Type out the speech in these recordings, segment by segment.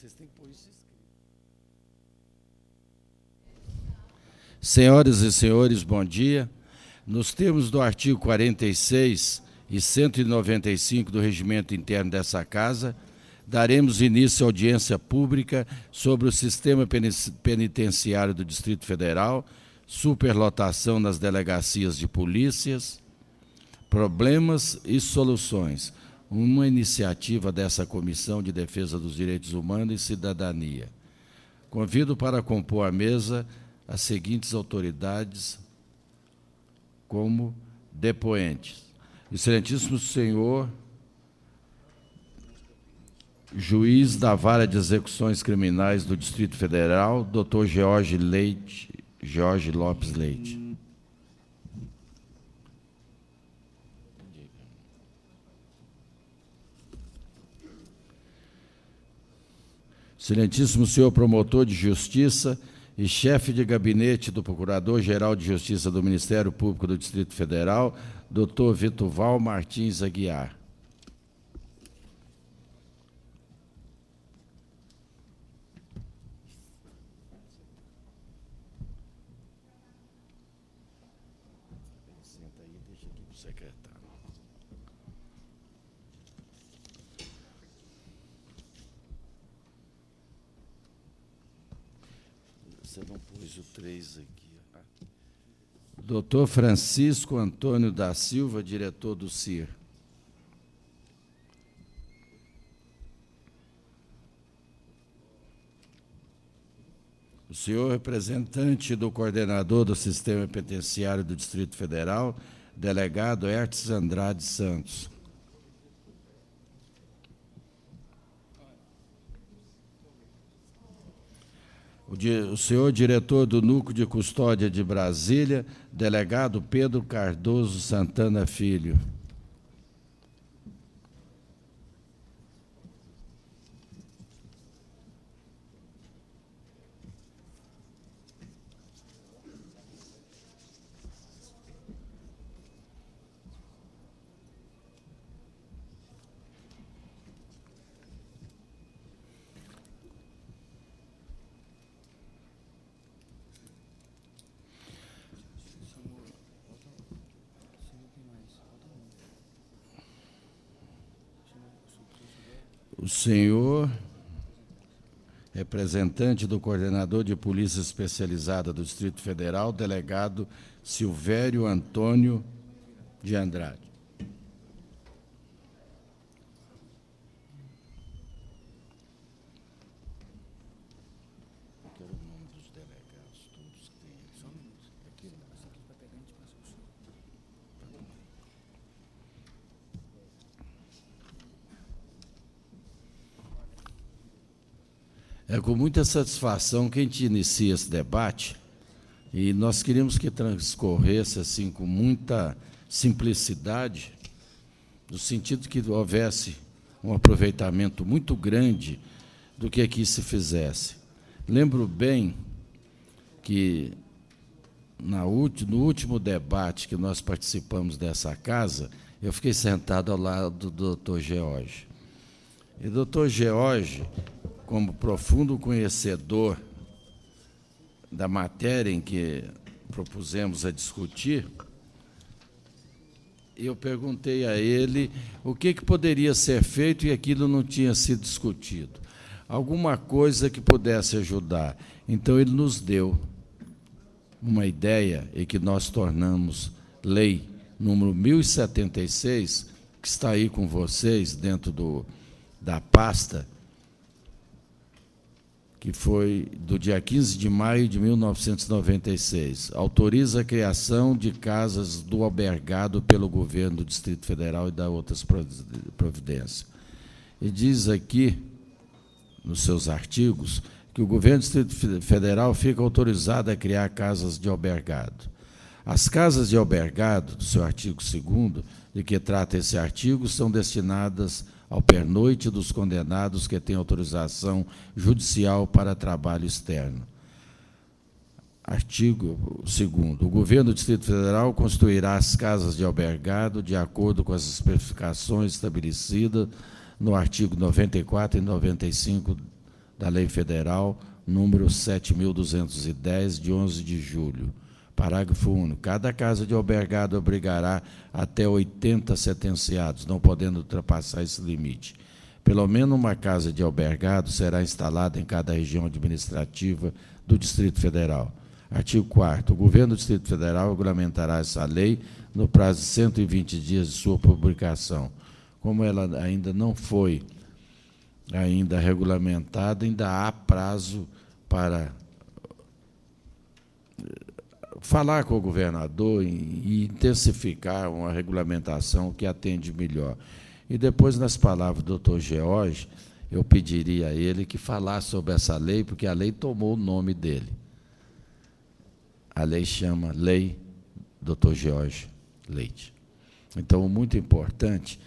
Vocês têm que pôr isso escrito. Senhoras e senhores, bom dia. Nos termos do artigo 46 e 195 do Regimento Interno dessa Casa, daremos início à audiência pública sobre o sistema penitenciário do Distrito Federal, superlotação nas delegacias de polícias, problemas e soluções. Uma iniciativa dessa Comissão de Defesa dos Direitos Humanos e Cidadania. Convido para compor a mesa as seguintes autoridades como depoentes. Excelentíssimo senhor juiz da Vara de Execuções Criminais do Distrito Federal, Dr. Jorge Lopes Leite. Excelentíssimo senhor promotor de Justiça e chefe de gabinete do Procurador-Geral de Justiça do Ministério Público do Distrito Federal, Dr. Vituval Martins Aguiar. Senta aí, deixa aqui para o secretário. Você não pôs o 3 aqui. Doutor Francisco Antônio da Silva, diretor do CIR. O senhor representante do coordenador do Sistema Penitenciário do Distrito Federal, delegado Hertz Andrade Santos. O senhor diretor do Núcleo de Custódia de Brasília, delegado Pedro Cardoso Santana Filho. O senhor representante do coordenador de Polícia Especializada do Distrito Federal, delegado Silvério Antônio de Andrade. Eu quero o nome dos delegados, todos que tem aqui. Só um minuto. Aqui, essa aqui vai pegar, a gente passa o senhor. É com muita satisfação que a gente inicia esse debate e nós queríamos que transcorresse assim com muita simplicidade, no sentido que houvesse um aproveitamento muito grande do que aqui se fizesse. Lembro bem que no último debate que nós participamos dessa casa, eu fiquei sentado ao lado do Dr. George. E o Dr. George, como profundo conhecedor da matéria em que propusemos a discutir, eu perguntei a ele o que poderia ser feito e aquilo não tinha sido discutido. Alguma coisa que pudesse ajudar. Então, ele nos deu uma ideia e que nós tornamos lei número 1076, que está aí com vocês dentro da pasta, que foi do dia 15 de maio de 1996, autoriza a criação de casas do albergado pelo governo do Distrito Federal e da outras providências. E diz aqui, nos seus artigos, que o governo do Distrito Federal fica autorizado a criar casas de albergado. As casas de albergado, do seu artigo 2º, de que trata esse artigo, são destinadas ao pernoite dos condenados que têm autorização judicial para trabalho externo. Artigo 2º. O governo do Distrito Federal construirá as casas de albergado de acordo com as especificações estabelecidas no artigo 94 e 95 da Lei Federal número 7.210, de 11 de julho. Parágrafo único. Cada casa de albergado obrigará até 80 sentenciados, não podendo ultrapassar esse limite. Pelo menos uma casa de albergado será instalada em cada região administrativa do Distrito Federal. Artigo 4º. O Governo do Distrito Federal regulamentará essa lei no prazo de 120 dias de sua publicação. Como ela ainda não foi regulamentada, ainda há prazo para falar com o governador e intensificar uma regulamentação que atende melhor. E depois, nas palavras do doutor George, eu pediria a ele que falasse sobre essa lei, porque a lei tomou o nome dele. A lei chama Lei Dr. George Leite. Então, muito importante,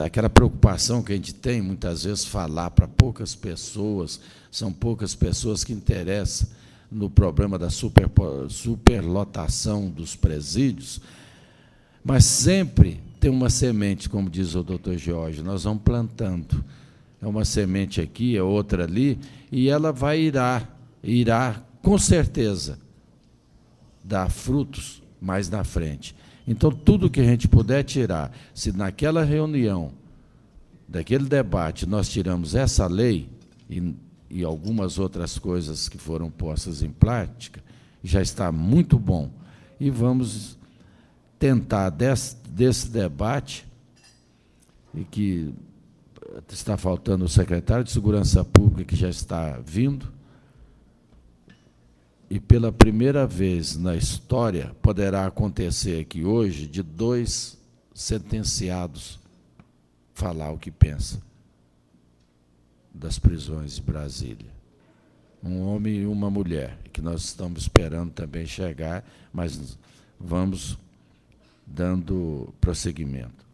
aquela preocupação que a gente tem, muitas vezes, falar para poucas pessoas, são poucas pessoas que interessam no problema da superlotação dos presídios, mas sempre tem uma semente, como diz o doutor George, nós vamos plantando. É uma semente aqui, é outra ali, e ela irá com certeza, dar frutos mais na frente. Então, tudo que a gente puder tirar, se naquela reunião, daquele debate, nós tiramos essa lei e algumas outras coisas que foram postas em prática, já está muito bom. E vamos tentar, desse debate, e que está faltando o secretário de Segurança Pública, que já está vindo, e pela primeira vez na história, poderá acontecer aqui hoje, de 2 sentenciados falar o que pensa das prisões de Brasília. Um homem e uma mulher, que nós estamos esperando também chegar, mas vamos dando prosseguimento.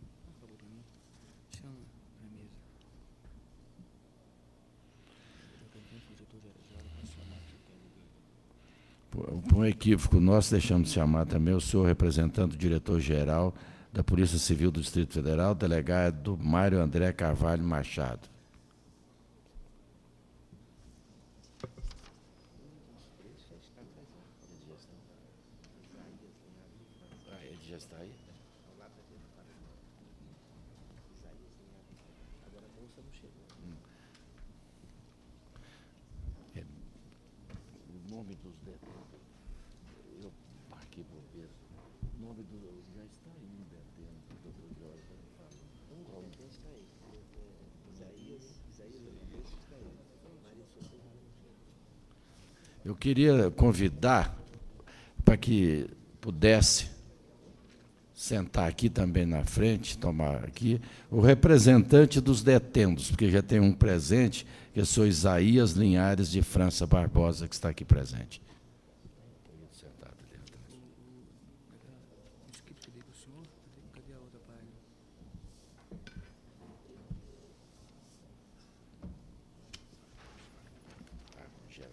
Por um equívoco nosso, deixamos de chamar também o senhor representante do diretor-geral da Polícia Civil do Distrito Federal, delegado Mário André Carvalho Machado. Ele já está aí? O nome dos detentos, eu aqui vou ver. O nome do já está aí, detento, doutor Jorge. Qual? Está aí. Isaías está aí. Eu queria convidar para que pudesse sentar aqui também na frente, tomar aqui, o representante dos detentos, porque já tem um presente, que é o senhor Isaías Linhares de França Barbosa, que está aqui presente. Sentado ali atrás. O script do senhor, cadê a outra página? Geral.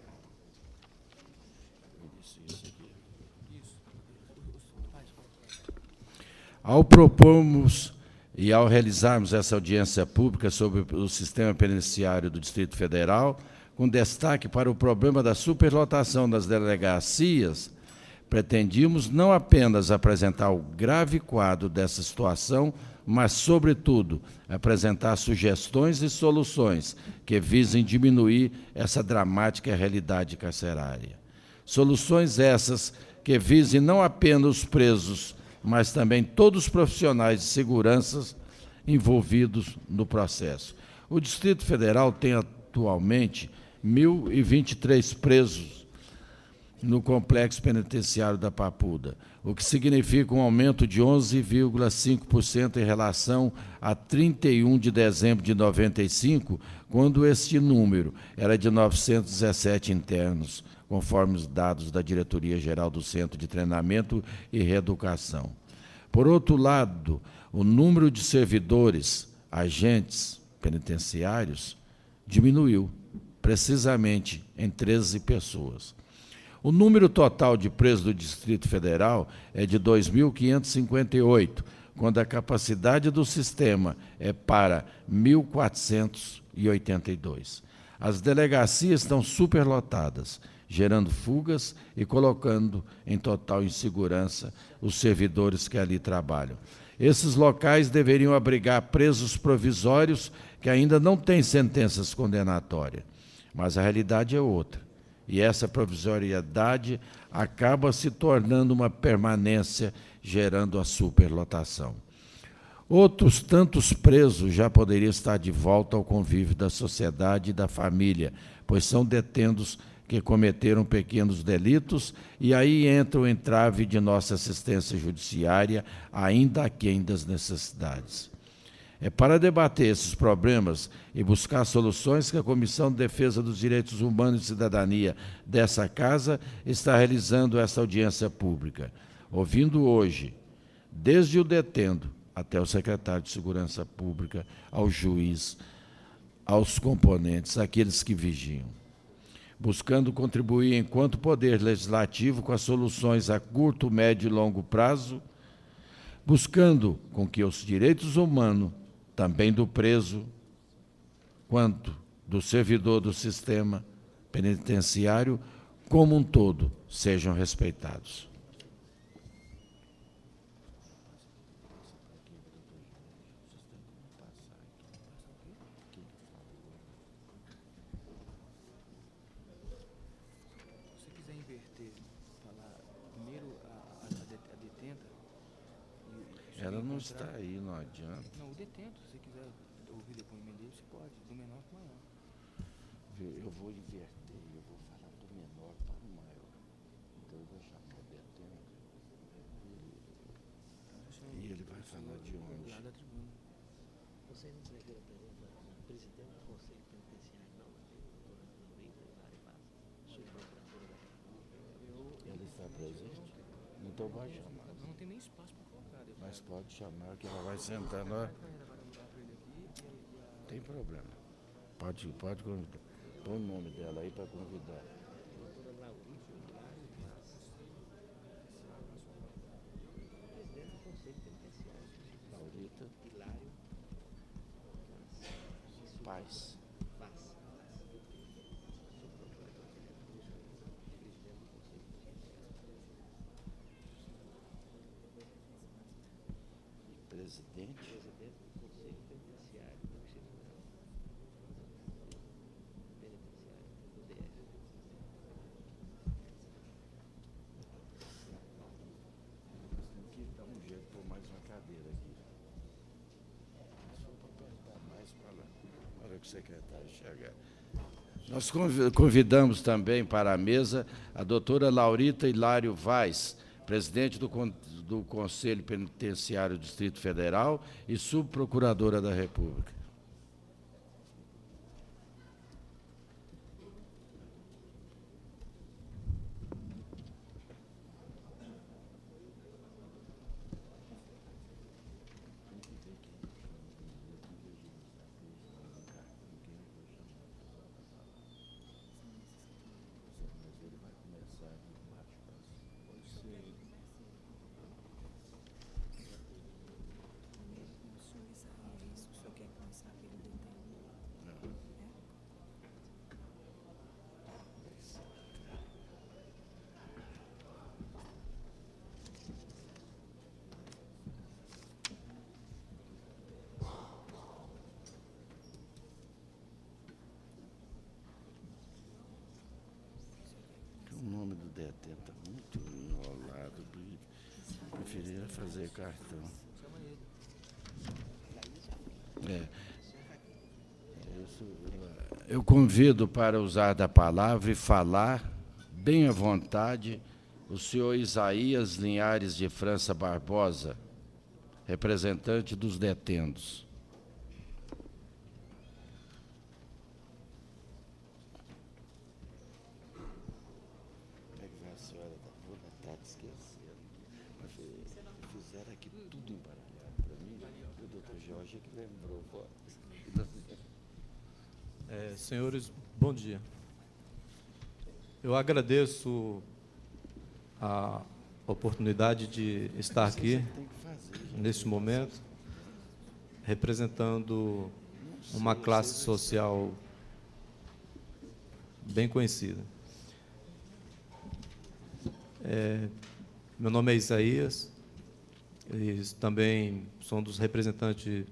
Isso aqui. Ao propormos e ao realizarmos essa audiência pública sobre o sistema penitenciário do Distrito Federal, com destaque para o problema da superlotação das delegacias, pretendíamos não apenas apresentar o grave quadro dessa situação, mas, sobretudo, apresentar sugestões e soluções que visem diminuir essa dramática realidade carcerária. Soluções essas que visem não apenas os presos, mas também todos os profissionais de segurança envolvidos no processo. O Distrito Federal tem atualmente 1.023 presos no complexo penitenciário da Papuda, o que significa um aumento de 11,5% em relação a 31 de dezembro de 95, quando este número era de 917 internos, conforme os dados da Diretoria-Geral do Centro de Treinamento e Reeducação. Por outro lado, o número de servidores, agentes penitenciários, diminuiu, precisamente em 13 pessoas. O número total de presos do Distrito Federal é de 2.558, quando a capacidade do sistema é para 1.482. As delegacias estão superlotadas, gerando fugas e colocando em total insegurança os servidores que ali trabalham. Esses locais deveriam abrigar presos provisórios que ainda não têm sentenças condenatórias, mas a realidade é outra. E essa provisoriedade acaba se tornando uma permanência, gerando a superlotação. Outros tantos presos já poderiam estar de volta ao convívio da sociedade e da família, pois são detentos que cometeram pequenos delitos e aí entra o entrave de nossa assistência judiciária, ainda aquém das necessidades. É para debater esses problemas e buscar soluções que a Comissão de Defesa dos Direitos Humanos e Cidadania dessa Casa está realizando essa audiência pública, ouvindo hoje, desde o detendo até o secretário de Segurança Pública, ao juiz, aos componentes, aqueles que vigiam, buscando contribuir enquanto poder legislativo com as soluções a curto, médio e longo prazo, buscando com que os direitos humanos, também do preso, quanto do servidor do sistema penitenciário, como um todo, sejam respeitados. Ela não está aí, não adianta. Não, o detento, se você quiser ouvir o depoimento dele, você pode, do menor para o maior. Eu vou inverter, eu vou falar do menor para o maior. Então eu vou chamar o detento e ele vai falar de onde. Lá da tribuna. Você não se representa o presidente do Conselho Penitenciário, não, doutora Laurita Hilário Vaz, subprocuradora da República. Ela está presente? Então vai chamar. Não tem nem espaço para colocar. Mas pode chamar que ela vai sentar. Não tem problema. Pode convidar. Põe o nome dela aí para convidar. Doutora Laurita Hilário Vaz, presidente do Conselho Penitenciário. Laurita Hilário Paz. Vaz, subprocuradora da República, presidente do Conselho Penitenciário. Presidente? Presidente do Conselho Penitenciário do Distrito Federal. Penitenciário do DF. Tem que dar um jeito por mais uma cadeira aqui. Só para apertar mais para lá. Na hora que o secretário chegar. Nós convidamos também para a mesa a doutora Laurita Hilário Vaz, presidente do Conselho Penitenciário do Distrito Federal e subprocuradora da República. O nome do detento está muito enrolado. Preferia fazer cartão. Eu convido para usar da palavra e falar, bem à vontade, o senhor Isaías Linhares de França Barbosa, representante dos detentos. A senhora está esquecendo. Fizeram aqui tudo embaralhado para mim. O doutor Jorge que lembrou. Senhores, bom dia. Eu agradeço a oportunidade de estar aqui nesse momento, representando uma classe social bem conhecida. Meu nome é Isaías, e também sou um dos representantes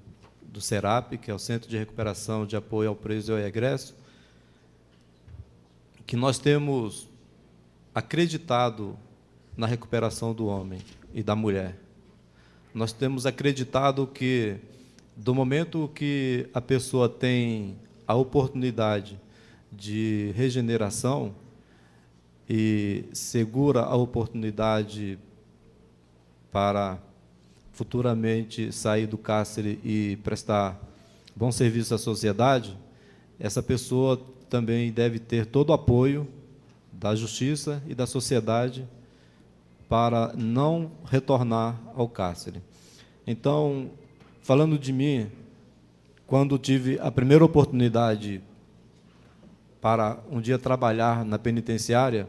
do SERAP, que é o Centro de Recuperação de Apoio ao Preso e ao Egresso, que nós temos acreditado na recuperação do homem e da mulher. Nós temos acreditado que, do momento que a pessoa tem a oportunidade de regeneração e segura a oportunidade para futuramente sair do cárcere e prestar bom serviço à sociedade, essa pessoa também deve ter todo o apoio da justiça e da sociedade para não retornar ao cárcere. Então, falando de mim, quando tive a primeira oportunidade para um dia trabalhar na penitenciária,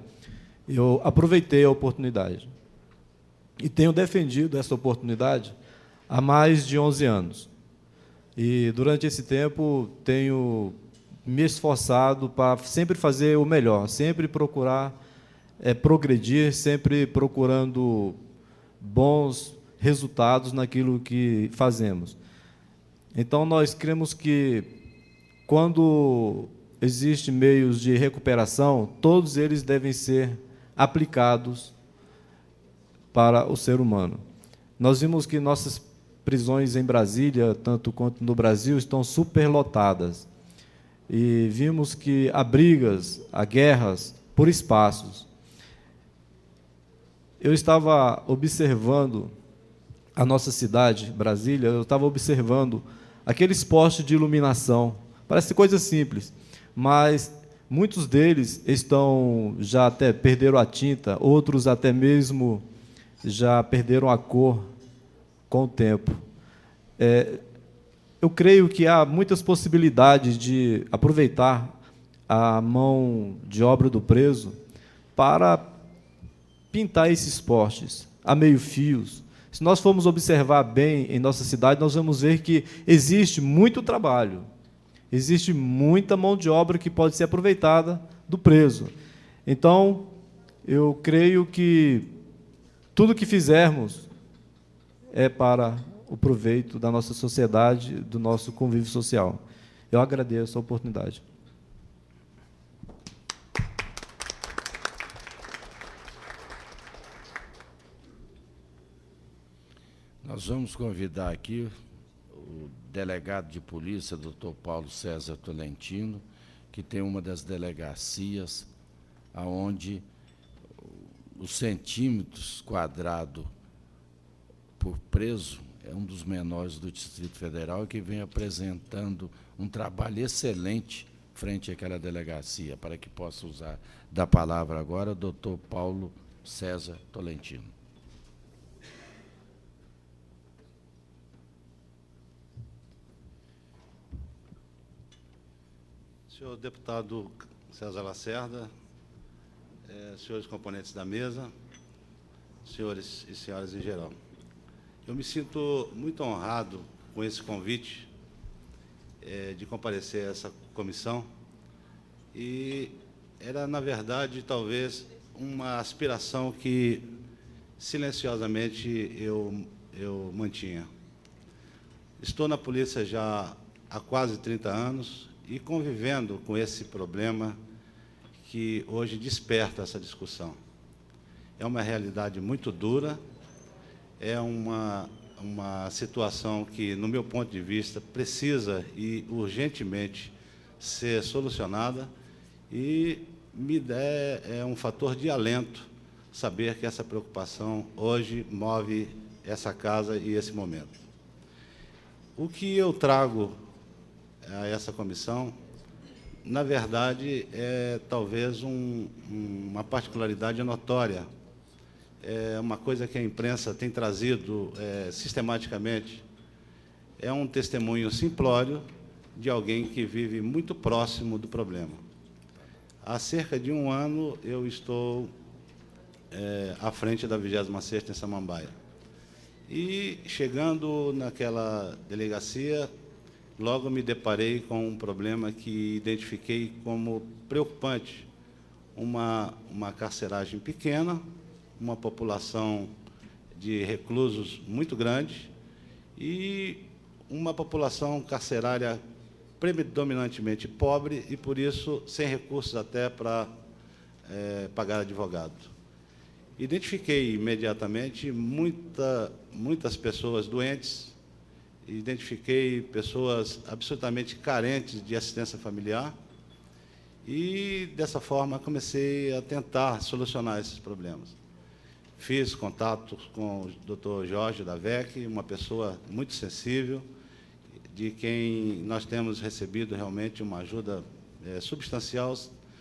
eu aproveitei a oportunidade. E tenho defendido essa oportunidade há mais de 11 anos. E, durante esse tempo, tenho me esforçado para sempre fazer o melhor, sempre procurar progredir, sempre procurando bons resultados naquilo que fazemos. Então, nós cremos que, quando existem meios de recuperação, todos eles devem ser aplicados para o ser humano. Nós vimos que nossas prisões em Brasília, tanto quanto no Brasil, estão superlotadas. E vimos que há brigas, há guerras por espaços. Eu estava observando a nossa cidade, Brasília, eu estava observando aqueles postes de iluminação. Parece coisa simples, mas muitos deles já até perderam a tinta, outros até mesmo já perderam a cor com o tempo. Eu creio que há muitas possibilidades de aproveitar a mão de obra do preso para pintar esses postes a meio-fios. Se nós formos observar bem em nossa cidade, nós vamos ver que existe muito trabalho, existe muita mão de obra que pode ser aproveitada do preso. Então, eu creio que tudo que fizermos é para o proveito da nossa sociedade, do nosso convívio social. Eu agradeço a oportunidade. Nós vamos convidar aqui o delegado de polícia, doutor Paulo César Tolentino, que tem uma das delegacias onde os centímetros quadrados por preso é um dos menores do Distrito Federal e que vem apresentando um trabalho excelente frente àquela delegacia. Para que possa usar da palavra agora, doutor Paulo César Tolentino. Senhor deputado César Lacerda, senhores componentes da mesa, senhores e senhoras em geral. Eu me sinto muito honrado com esse convite de comparecer a essa comissão e era, na verdade, talvez uma aspiração que silenciosamente eu mantinha. Estou na polícia já há quase 30 anos e convivendo com esse problema que hoje desperta essa discussão. É uma realidade muito dura, é uma situação que, no meu ponto de vista, precisa e urgentemente ser solucionada e é um fator de alento saber que essa preocupação hoje move essa casa e esse momento. O que eu trago a essa comissão, na verdade, é talvez uma particularidade notória, é uma coisa que a imprensa tem trazido sistematicamente, é um testemunho simplório de alguém que vive muito próximo do problema. Há cerca de um ano, eu estou à frente da 26ª em Samambaia. E, chegando naquela delegacia, logo me deparei com um problema que identifiquei como preocupante uma carceragem pequena, uma população de reclusos muito grande e uma população carcerária predominantemente pobre e, por isso, sem recursos até para pagar advogado. Identifiquei imediatamente muitas pessoas doentes, identifiquei pessoas absolutamente carentes de assistência familiar e, dessa forma, comecei a tentar solucionar esses problemas. Fiz contato com o Dr. Jorge da VEC, uma pessoa muito sensível, de quem nós temos recebido realmente uma ajuda substancial,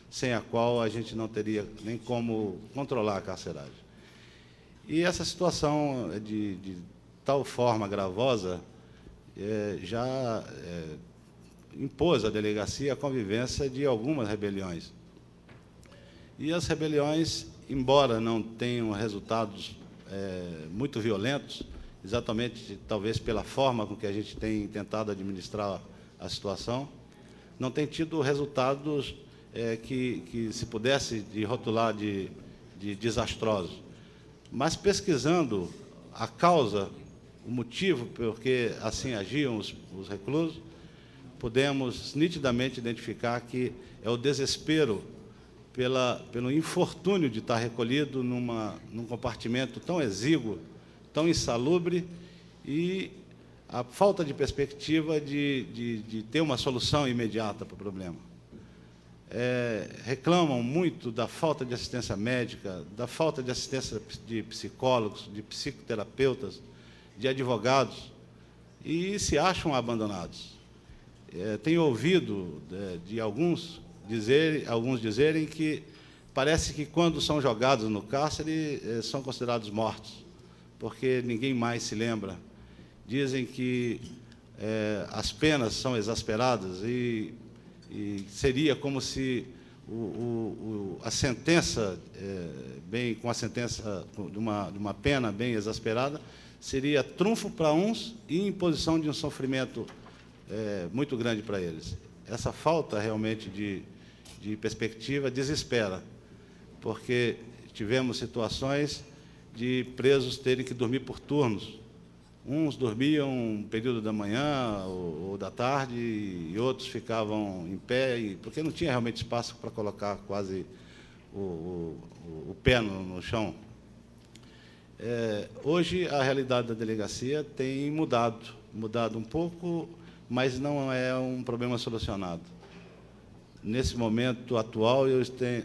sem a qual a gente não teria nem como controlar a carceragem. E essa situação de tal forma gravosa já impôs à delegacia a convivência de algumas rebeliões. E as rebeliões, embora não tenham resultados muito violentos, exatamente, talvez, pela forma com que a gente tem tentado administrar a situação, não tem tido resultados que se pudesse rotular de desastrosos. Mas, pesquisando a causa, o motivo por que assim agiam os reclusos, podemos nitidamente identificar que é o desespero pelo infortúnio de estar recolhido num compartimento tão exíguo, tão insalubre, e a falta de perspectiva de ter uma solução imediata para o problema. Reclamam muito da falta de assistência médica, da falta de assistência de psicólogos, de psicoterapeutas, de advogados, e se acham abandonados. Tenho ouvido de alguns dizerem que parece que, quando são jogados no cárcere, são considerados mortos, porque ninguém mais se lembra. Dizem que as penas são exasperadas e seria como se a sentença, com a sentença de uma pena bem exasperada, seria trunfo para uns e imposição de um sofrimento muito grande para eles. Essa falta realmente de perspectiva desespera, porque tivemos situações de presos terem que dormir por turnos. Uns dormiam um período da manhã ou da tarde e outros ficavam em pé, porque não tinha realmente espaço para colocar quase o pé no chão. Hoje, a realidade da delegacia tem mudado um pouco, mas não é um problema solucionado. Nesse momento atual,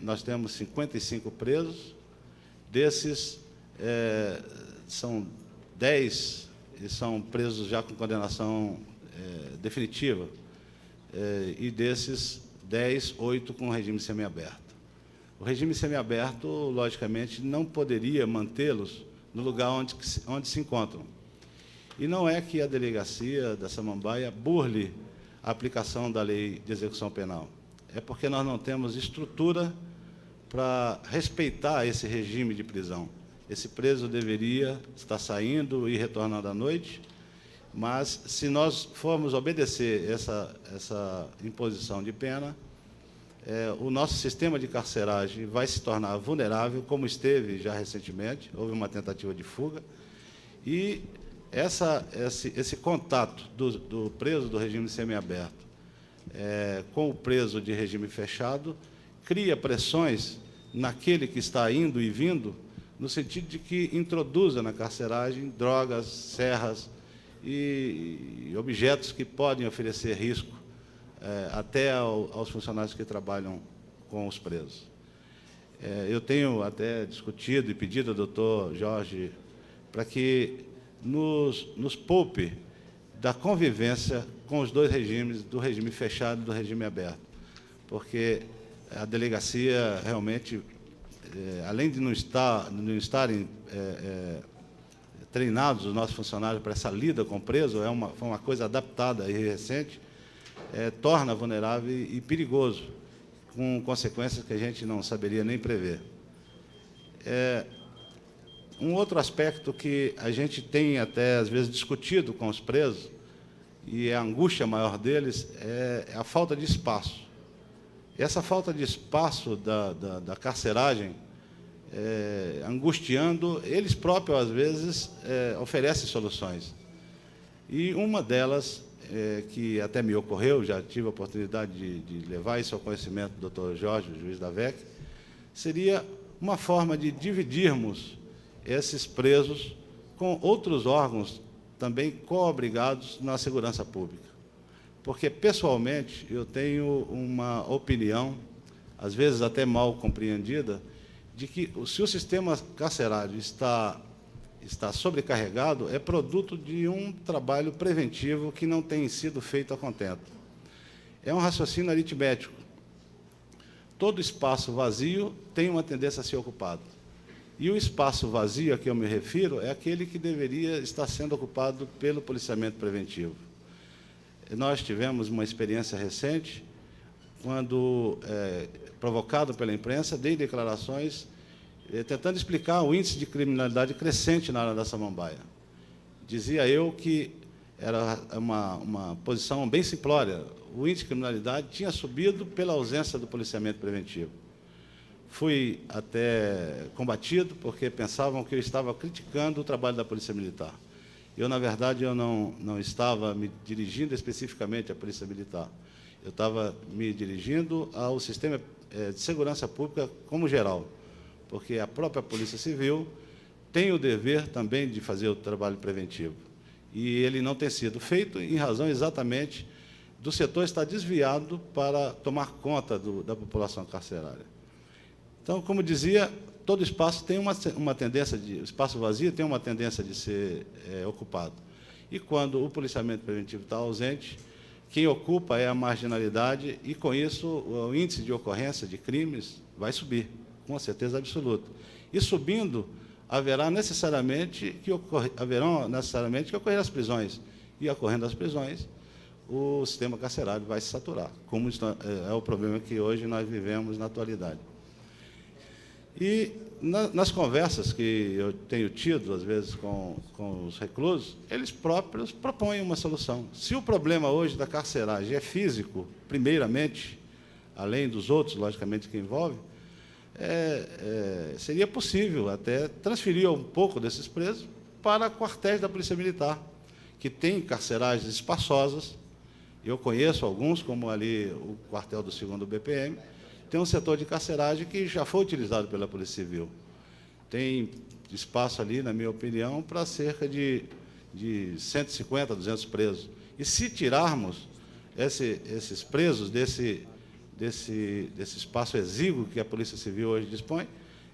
nós temos 55 presos, desses são 10 e são presos já com condenação definitiva, e desses 10, 8 com regime semiaberto. O regime semiaberto, logicamente, não poderia mantê-los no lugar onde se encontram. E não é que a delegacia da Samambaia burle a aplicação da lei de execução penal. É porque nós não temos estrutura para respeitar esse regime de prisão. Esse preso deveria estar saindo e retornando à noite, mas, se nós formos obedecer essa imposição de pena, o nosso sistema de carceragem vai se tornar vulnerável, como esteve já recentemente. Houve uma tentativa de fuga, e esse contato do preso do regime semiaberto com o preso de regime fechado cria pressões naquele que está indo e vindo, no sentido de que introduza na carceragem drogas, serras e objetos que podem oferecer risco até aos funcionários que trabalham com os presos. Eu tenho até discutido e pedido ao doutor Jorge para que nos poupe da convivência com os dois regimes, do regime fechado e do regime aberto, porque a delegacia realmente, além de não estarem treinados os nossos funcionários para essa lida com o preso, foi uma coisa adaptada e recente, torna vulnerável e perigoso, com consequências que a gente não saberia nem prever. Um outro aspecto que a gente tem até, às vezes, discutido com os presos, e a angústia maior deles, é a falta de espaço. Essa falta de espaço da carceragem, angustiando, eles próprios, às vezes, oferecem soluções. E uma delas, que até me ocorreu, já tive a oportunidade de levar isso ao conhecimento do Dr. Jorge, juiz da VEC, seria uma forma de dividirmos esses presos com outros órgãos também co-obrigados na segurança pública. Porque, pessoalmente, eu tenho uma opinião, às vezes até mal compreendida, de que se o sistema carcerário está sobrecarregado, é produto de um trabalho preventivo que não tem sido feito a contento. É um raciocínio aritmético. Todo espaço vazio tem uma tendência a ser ocupado. E o espaço vazio a que eu me refiro é aquele que deveria estar sendo ocupado pelo policiamento preventivo. Nós tivemos uma experiência recente, quando, provocado pela imprensa, dei declarações tentando explicar o índice de criminalidade crescente na área da Samambaia. Dizia eu que era uma posição bem simplória. O índice de criminalidade tinha subido pela ausência do policiamento preventivo. Fui até combatido, porque pensavam que eu estava criticando o trabalho da Polícia Militar. Eu, na verdade, eu não estava me dirigindo especificamente à Polícia Militar. Eu estava me dirigindo ao sistema de segurança pública como geral, porque a própria Polícia Civil tem o dever também de fazer o trabalho preventivo. E ele não tem sido feito em razão exatamente do setor estar desviado para tomar conta da população carcerária. Então, como dizia, todo espaço tem uma tendência o espaço vazio tem uma tendência de ser ocupado. E quando o policiamento preventivo está ausente, quem ocupa é a marginalidade e, com isso, o índice de ocorrência de crimes vai subir, com certeza absoluta. E subindo, haverão necessariamente que ocorrer as prisões. E, ocorrendo as prisões, o sistema carcerário vai se saturar, como é o problema que hoje nós vivemos na atualidade. E, nas conversas que eu tenho tido, às vezes, com os reclusos, eles próprios propõem uma solução. Se o problema hoje da carceragem é físico, primeiramente, além dos outros, logicamente, que envolve, seria possível até transferir um pouco desses presos para quartéis da Polícia Militar, que tem carceragens espaçosas. Eu conheço alguns, como ali o quartel do 2º BPM, tem um setor de carceragem que já foi utilizado pela Polícia Civil. Tem espaço ali, na minha opinião, para cerca de 150, 200 presos. E se tirarmos esses presos desse espaço exíguo que a Polícia Civil hoje dispõe,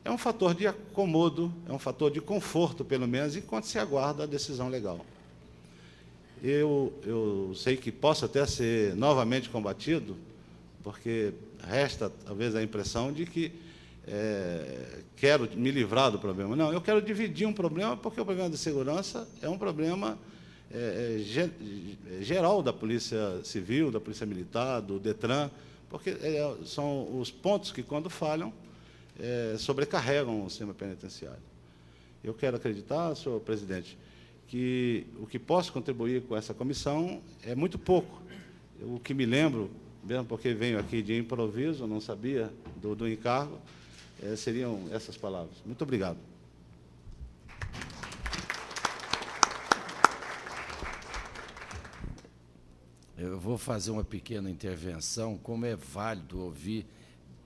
é um fator de acomodo, é um fator de conforto, pelo menos, enquanto se aguarda a decisão legal. Eu sei que possa até ser novamente combatido, porque resta, talvez, a impressão de que quero me livrar do problema. Não, eu quero dividir um problema, porque o problema de segurança é um problema geral da Polícia Civil, da Polícia Militar, do DETRAN, porque são os pontos que, quando falham, sobrecarregam o sistema penitenciário. Eu quero acreditar, senhor presidente, que o que posso contribuir com essa comissão é muito pouco. O que me lembro, mesmo porque venho aqui de improviso, não sabia do encargo, seriam essas palavras. Muito obrigado. Eu vou fazer uma pequena intervenção, como é válido ouvir,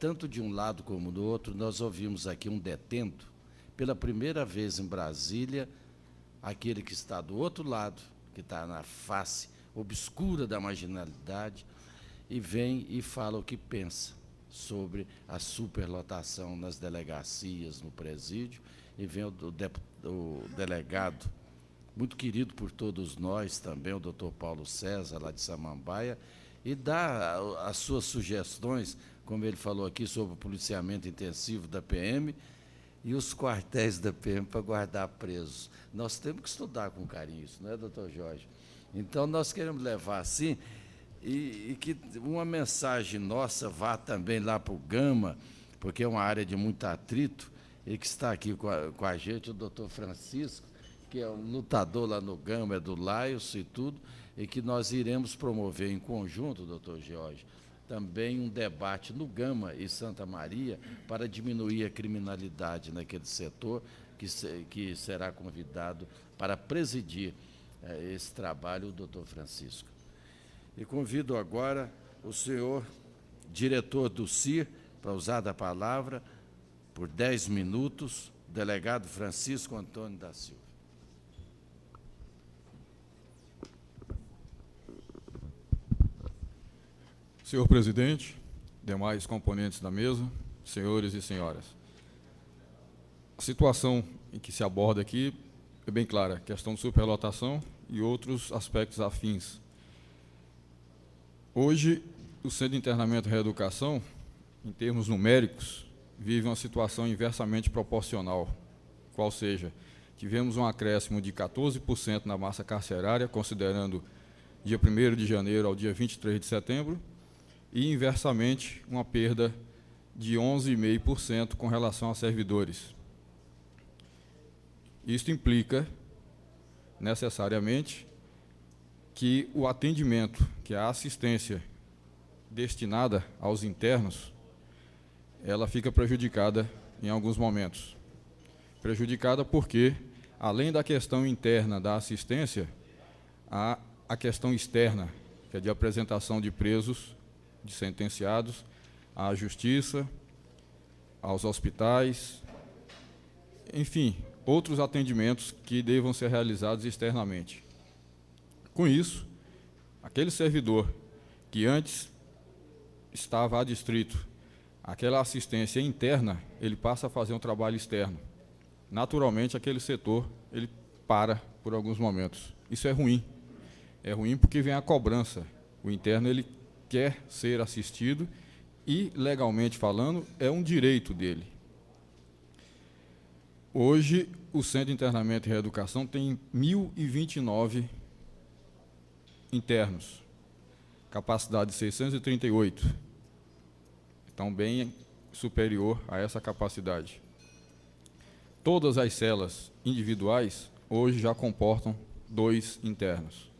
tanto de um lado como do outro. Nós ouvimos aqui um detento, pela primeira vez em Brasília, aquele que está do outro lado, que está na face obscura da marginalidade, e vem e fala o que pensa sobre a superlotação nas delegacias, no presídio, e vem o delegado, muito querido por todos nós também, o doutor Paulo César, lá de Samambaia, e dá as suas sugestões, como ele falou aqui, sobre o policiamento intensivo da PM e os quartéis da PM para guardar presos. Nós temos que estudar com carinho isso, não é, doutor Jorge? Então, nós queremos levar assim, e que uma mensagem nossa vá também lá para o Gama, porque é uma área de muito atrito, e que está aqui com a gente, o doutor Francisco, que é um lutador lá no Gama, é do Laios e tudo, e que nós iremos promover em conjunto, doutor Jorge, também um debate no Gama e Santa Maria para diminuir a criminalidade naquele setor, que será convidado para presidir esse trabalho o doutor Francisco. E convido agora o senhor diretor do CIR para usar da palavra por 10 minutos, delegado Francisco Antônio da Silva. Senhor presidente, demais componentes da mesa, senhores e senhoras. A situação em que se aborda aqui é bem clara, questão de superlotação e outros aspectos afins. Hoje, o Centro de Internamento e Reeducação, em termos numéricos, vive uma situação inversamente proporcional, qual seja, tivemos um acréscimo de 14% na massa carcerária, considerando dia 1º de janeiro ao dia 23 de setembro, e, inversamente, uma perda de 11,5% com relação a servidores. Isto implica, necessariamente, que o atendimento, que a assistência destinada aos internos, ela fica prejudicada em alguns momentos. Prejudicada porque, além da questão interna da assistência, há a questão externa, que é de apresentação de presos, de sentenciados, à justiça, aos hospitais, enfim, outros atendimentos que devam ser realizados externamente. Com isso, aquele servidor que antes estava adstrito àquela assistência interna, ele passa a fazer um trabalho externo. Naturalmente, aquele setor, ele para por alguns momentos. Isso é ruim. É ruim porque vem a cobrança. O interno, ele quer ser assistido e, legalmente falando, é um direito dele. Hoje, o Centro de Internamento e Reeducação tem 1.029 internos, capacidade de 638, então bem superior a essa capacidade. Todas as celas individuais hoje já comportam 2 internos.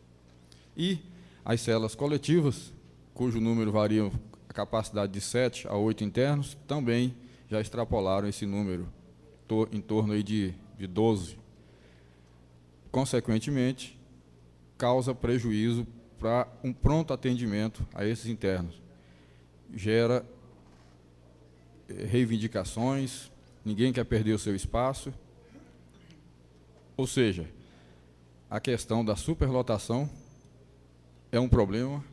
E as celas coletivas, cujo número varia a capacidade de 7 a 8 internos, também já extrapolaram esse número, em torno aí de 12. Consequentemente, causa prejuízo para um pronto atendimento a esses internos. Gera reivindicações, ninguém quer perder o seu espaço. Ou seja, a questão da superlotação é um problema,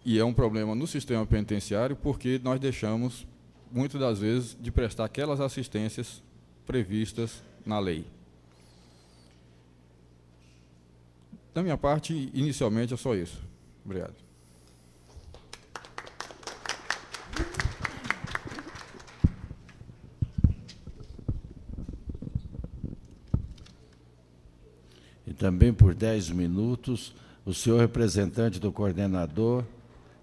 e é um problema no sistema penitenciário, porque nós deixamos, muitas das vezes, de prestar aquelas assistências previstas na lei. Da minha parte, inicialmente, é só isso. Obrigado. E também por 10 minutos, o senhor representante do coordenador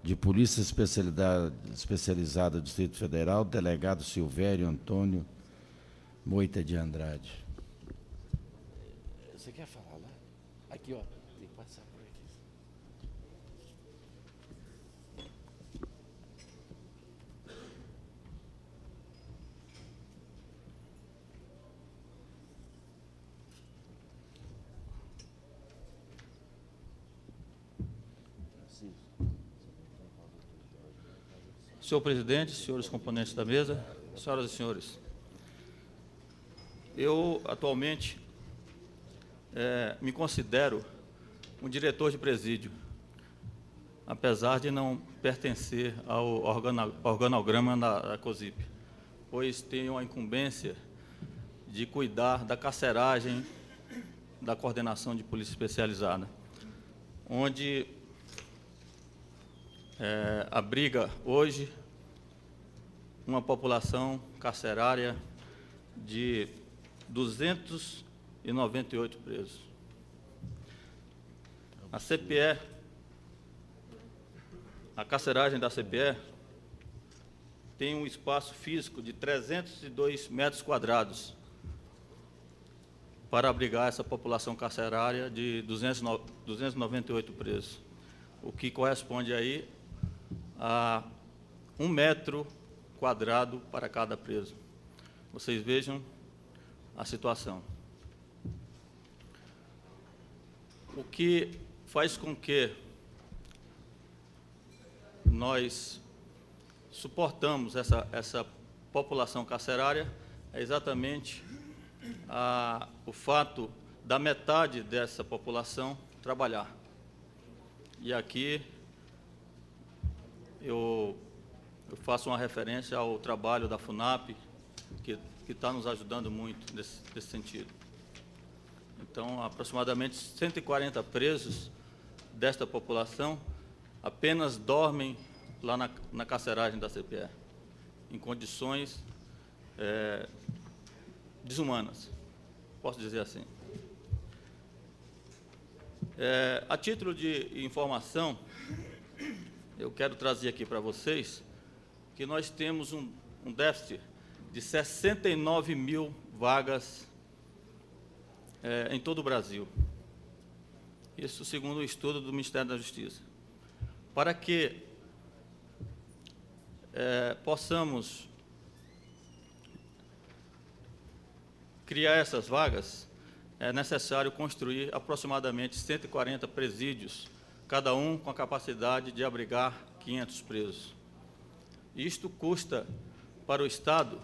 de Polícia Especializada do Distrito Federal, delegado Silvério Antônio Moita de Andrade. Você quer falar lá? Aqui, ó. Tem que passar por aqui. Senhor presidente, senhores componentes da mesa, senhoras e senhores, eu atualmente me considero um diretor de presídio, apesar de não pertencer ao organograma da COSIP, pois tenho a incumbência de cuidar da carceragem da coordenação de polícia especializada, onde abriga hoje uma população carcerária de 298 presos. A CPE, a carceragem da CPE, tem um espaço físico de 302 metros quadrados para abrigar essa população carcerária de 298 presos, o que corresponde aí a 1 metro quadrado para cada preso. Vocês vejam a situação. O que faz com que nós suportamos essa população carcerária é exatamente o fato da metade dessa população trabalhar. E aqui eu faço uma referência ao trabalho da FUNAP, que está nos ajudando muito nesse sentido. Então, aproximadamente 140 presos desta população apenas dormem lá na carceragem da CPE, em condições desumanas, posso dizer assim. A título de informação, eu quero trazer aqui para vocês que nós temos um déficit de 69 mil vagas em todo o Brasil. Isso segundo o estudo do Ministério da Justiça. Para que possamos criar essas vagas, é necessário construir aproximadamente 140 presídios, cada um com a capacidade de abrigar 500 presos. Isto custa para o Estado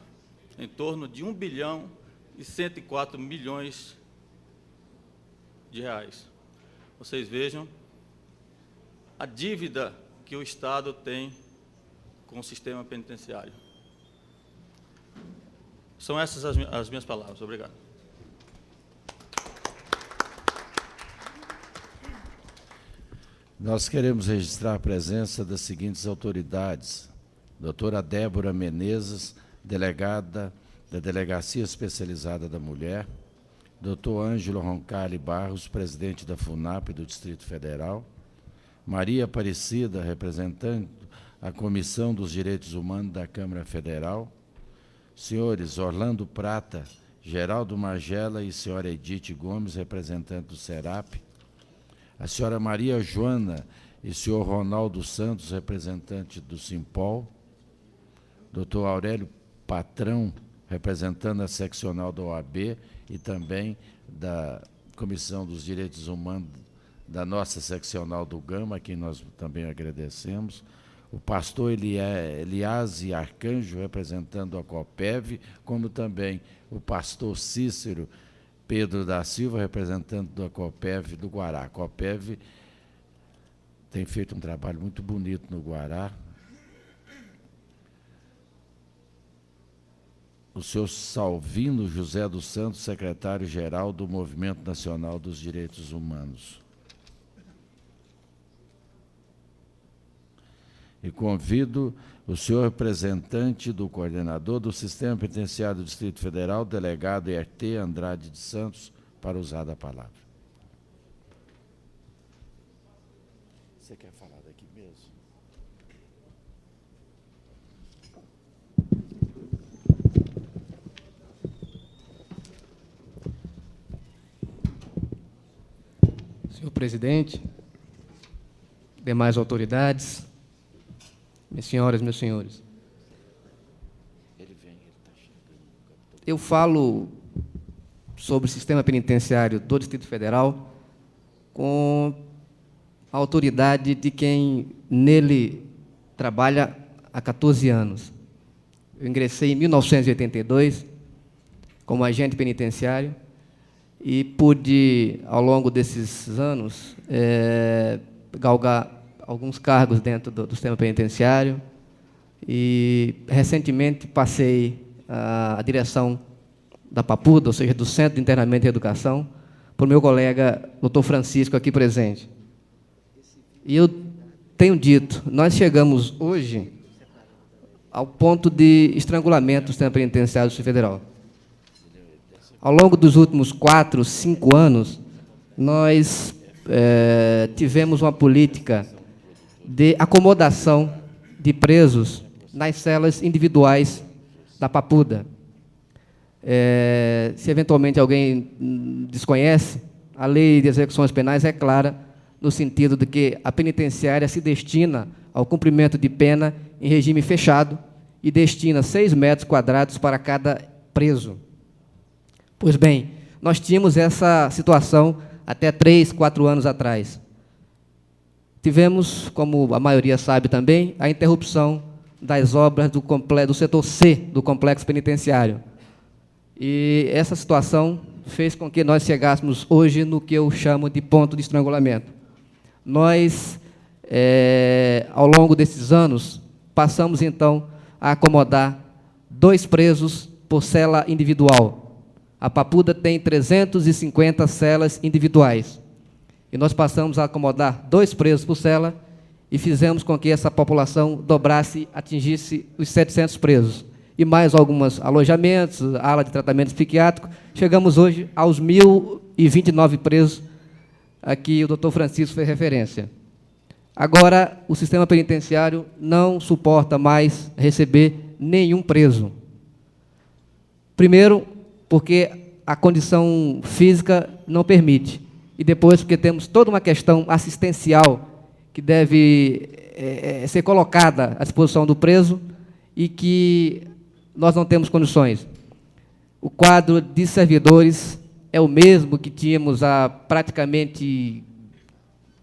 em torno de 1 bilhão e 104 milhões de reais. Vocês vejam a dívida que o Estado tem com o sistema penitenciário. São essas as minhas palavras. Obrigado. Nós queremos registrar a presença das seguintes autoridades: doutora Débora Menezes, delegada da Delegacia Especializada da Mulher; doutor Ângelo Roncalli Barros, presidente da FUNAP do Distrito Federal; Maria Aparecida, representante da Comissão dos Direitos Humanos da Câmara Federal; senhores Orlando Prata, Geraldo Magela e senhora Edith Gomes, representante do SERAP; a senhora Maria Joana e senhor Ronaldo Santos, representante do Simpol; doutor Aurélio Patrão, representando a seccional da OAB e também da Comissão dos Direitos Humanos da nossa seccional do Gama, a quem nós também agradecemos; o pastor Eliase Arcanjo, representando a COPEV, como também o pastor Cícero Pedro da Silva, representante da COPEV do Guará. A COPEV tem feito um trabalho muito bonito no Guará. O senhor Salvino José dos Santos, secretário-geral do Movimento Nacional dos Direitos Humanos. E convido o senhor representante do coordenador do Sistema Penitenciário do Distrito Federal, delegado ERT Andrade de Santos, para usar da palavra. Você quer falar daqui mesmo? Senhor presidente, demais autoridades, minhas senhoras, meus senhores, eu falo sobre o sistema penitenciário do Distrito Federal com a autoridade de quem nele trabalha há 14 anos. Eu ingressei em 1982 como agente penitenciário e pude, ao longo desses anos, galgar alguns cargos dentro do sistema penitenciário e, recentemente, passei a direção da PAPUDA, ou seja, do Centro de Internamento e Educação, para o meu colega, doutor Francisco, aqui presente. E eu tenho dito, nós chegamos hoje ao ponto de estrangulamento do sistema penitenciário do Distrito Federal. Ao longo dos últimos 4, 5 anos, nós tivemos uma política de acomodação de presos nas celas individuais da PAPUDA. Se eventualmente alguém desconhece, a lei de execuções penais é clara no sentido de que a penitenciária se destina ao cumprimento de pena em regime fechado e destina 6 metros quadrados para cada preso. Pois bem, nós tínhamos essa situação até 3, 4 anos atrás. Tivemos, como a maioria sabe também, a interrupção das obras do setor C do complexo penitenciário. E essa situação fez com que nós chegássemos hoje no que eu chamo de ponto de estrangulamento. Nós, ao longo desses anos, passamos, então, a acomodar 2 presos por cela individual. A Papuda tem 350 celas individuais. E nós passamos a acomodar 2 presos por cela e fizemos com que essa população dobrasse, atingisse os 700 presos. E mais alguns alojamentos, ala de tratamento psiquiátrico. Chegamos hoje aos 1.029 presos, a que o doutor Francisco fez referência. Agora, o sistema penitenciário não suporta mais receber nenhum preso. Primeiro, porque a condição física não permite. E depois, porque temos toda uma questão assistencial que deve ser colocada à disposição do preso e que nós não temos condições. O quadro de servidores é o mesmo que tínhamos há praticamente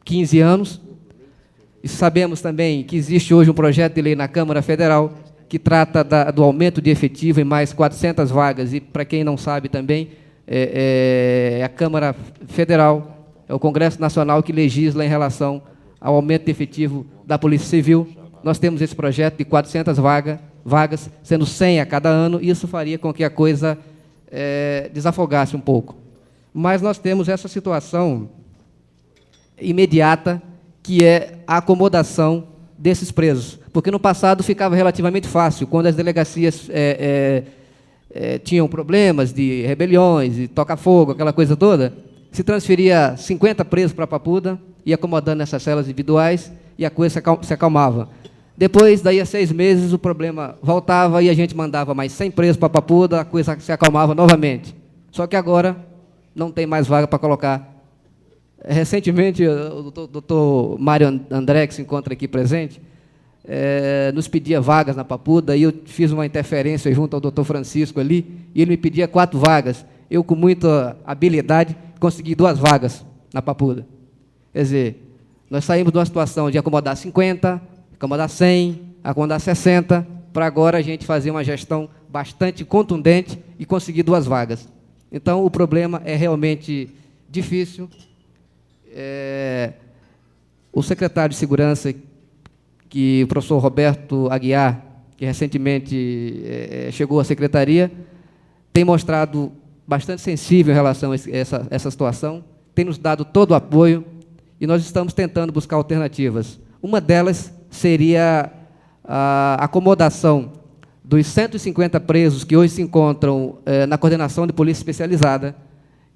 15 anos. E sabemos também que existe hoje um projeto de lei na Câmara Federal que trata do aumento de efetivo em mais 400 vagas. E, para quem não sabe também, a Câmara Federal, é o Congresso Nacional que legisla em relação ao aumento de efetivo da Polícia Civil. Nós temos esse projeto de 400 vagas, sendo 100 a cada ano, e isso faria com que a coisa desafogasse um pouco. Mas nós temos essa situação imediata, que é a acomodação desses presos. Porque no passado ficava relativamente fácil, quando as delegacias tinham problemas de rebeliões, de toca-fogo, aquela coisa toda, se transferia 50 presos para a Papuda, ia acomodando nessas celas individuais, e a coisa se acalmava. Depois, daí a 6 meses, o problema voltava e a gente mandava mais 100 presos para a Papuda, a coisa se acalmava novamente. Só que agora não tem mais vaga para colocar. Recentemente, o doutor Mário André, que se encontra aqui presente, nos pedia vagas na Papuda, e eu fiz uma interferência junto ao doutor Francisco ali, e ele me pedia 4 vagas. Eu, com muita habilidade, consegui 2 vagas na Papuda. Quer dizer, nós saímos de uma situação de acomodar 50, acomodar 100, acomodar 60, para agora a gente fazer uma gestão bastante contundente e conseguir 2 vagas. Então, o problema é realmente difícil. O secretário de Segurança, que o professor Roberto Aguiar, que recentemente chegou à secretaria, tem mostrado bastante sensível em relação a essa situação, tem nos dado todo o apoio, e nós estamos tentando buscar alternativas. Uma delas seria a acomodação dos 150 presos que hoje se encontram na coordenação de polícia especializada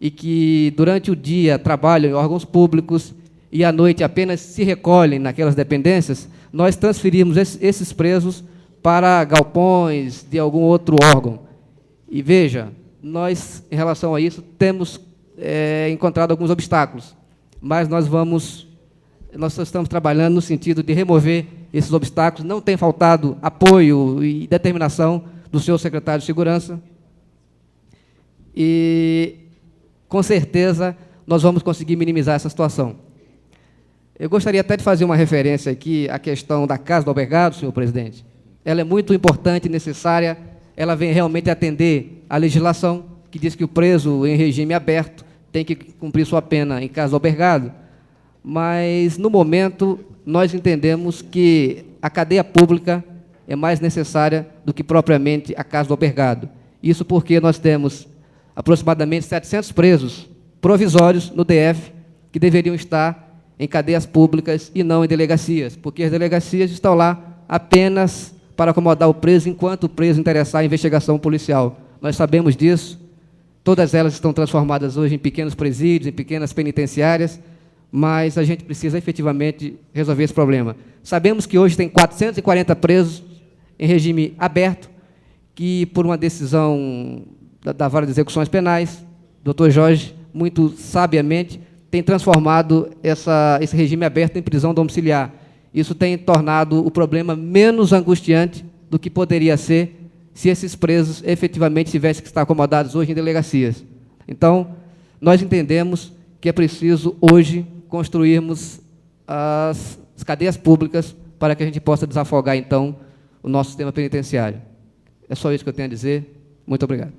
e que, durante o dia, trabalham em órgãos públicos e, à noite, apenas se recolhem naquelas dependências. Nós transferimos esses presos para galpões de algum outro órgão. E, veja, nós, em relação a isso, temos encontrado alguns obstáculos, mas nós estamos trabalhando no sentido de remover esses obstáculos. Não tem faltado apoio e determinação do senhor secretário de Segurança, e, com certeza, nós vamos conseguir minimizar essa situação. Eu gostaria até de fazer uma referência aqui à questão da Casa do Albergado, senhor presidente. Ela é muito importante e necessária, ela vem realmente atender à legislação, que diz que o preso em regime aberto tem que cumprir sua pena em casa do albergado, mas, no momento, nós entendemos que a cadeia pública é mais necessária do que propriamente a casa do albergado. Isso porque nós temos aproximadamente 700 presos provisórios no DF que deveriam estar em cadeias públicas e não em delegacias, porque as delegacias estão lá apenas para acomodar o preso enquanto o preso interessar em investigação policial. Nós sabemos disso, todas elas estão transformadas hoje em pequenos presídios, em pequenas penitenciárias, mas a gente precisa efetivamente resolver esse problema. Sabemos que hoje tem 440 presos em regime aberto, que, por uma decisão da Vara de Execuções Penais, o doutor Jorge, muito sabiamente, tem transformado esse regime aberto em prisão domiciliar. isso tem tornado o problema menos angustiante do que poderia ser se esses presos efetivamente tivessem que estar acomodados hoje em delegacias. Então, nós entendemos que é preciso, hoje, construirmos as cadeias públicas para que a gente possa desafogar, então, o nosso sistema penitenciário. É só isso que eu tenho a dizer. Muito obrigado.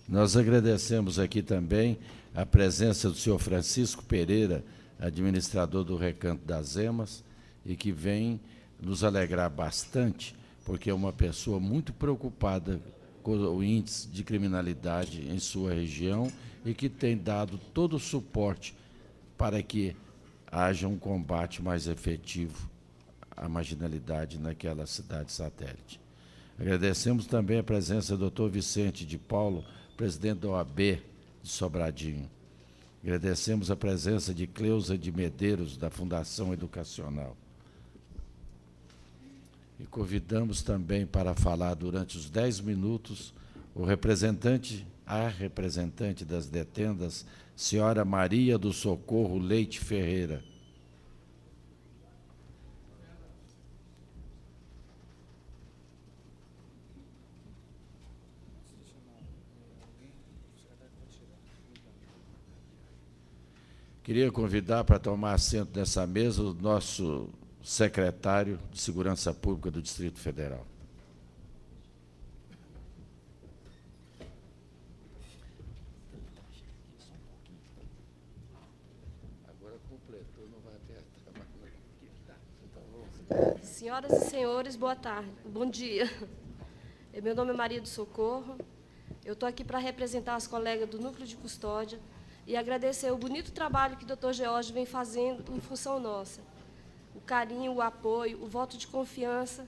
Nós agradecemos aqui também a presença do senhor Francisco Pereira, administrador do Recanto das Emas, e que vem nos alegrar bastante, porque é uma pessoa muito preocupada com o índice de criminalidade em sua região e que tem dado todo o suporte para que haja um combate mais efetivo à marginalidade naquela cidade satélite. Agradecemos também a presença do Dr. Vicente de Paulo, presidente da OAB de Sobradinho. Agradecemos a presença de Cleusa de Medeiros, da Fundação Educacional. E convidamos também para falar durante os 10 minutos a representante das detendas, senhora Maria do Socorro Leite Ferreira. Queria convidar para tomar assento nessa mesa o nosso secretário de Segurança Pública do Distrito Federal. Agora completou, não vai apertar. Senhoras e senhores, boa tarde, bom dia. Meu nome é Maria do Socorro. Eu estou aqui para representar as colegas do Núcleo de Custódia e agradecer o bonito trabalho que o Dr. George vem fazendo em função nossa. O carinho, o apoio, o voto de confiança.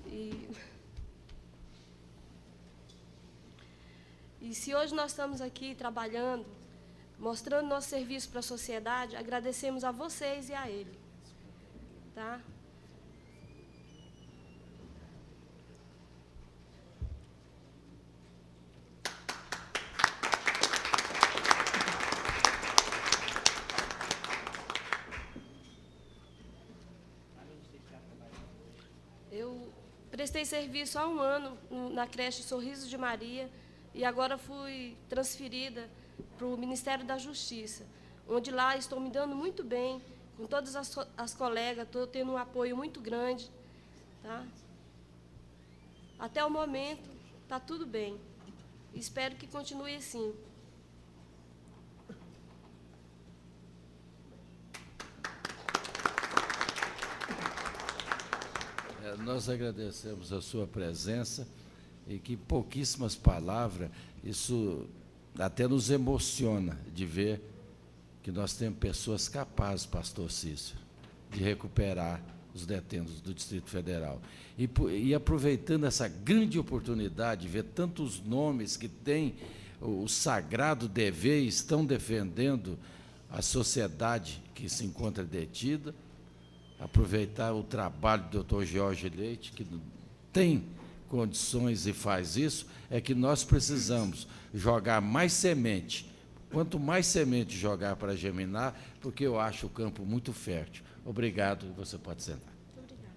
E se hoje nós estamos aqui trabalhando, mostrando nosso serviço para a sociedade, agradecemos a vocês e a ele. Tá? Eu prestei serviço há 1 ano na creche Sorriso de Maria e agora fui transferida para o Ministério da Justiça, onde lá estou me dando muito bem, com todas as colegas, estou tendo um apoio muito grande. Tá? Até o momento, está tudo bem. Espero que continue assim. Nós agradecemos a sua presença e que pouquíssimas palavras, isso até nos emociona de ver que nós temos pessoas capazes, pastor Cícero, de recuperar os detentos do Distrito Federal. E aproveitando essa grande oportunidade de ver tantos nomes que têm o sagrado dever e estão defendendo a sociedade que se encontra detida, aproveitar o trabalho do Dr. George Leite, que tem condições e faz isso, é que nós precisamos jogar mais semente. Quanto mais semente jogar para germinar, porque eu acho o campo muito fértil. Obrigado, e você pode sentar. Obrigada.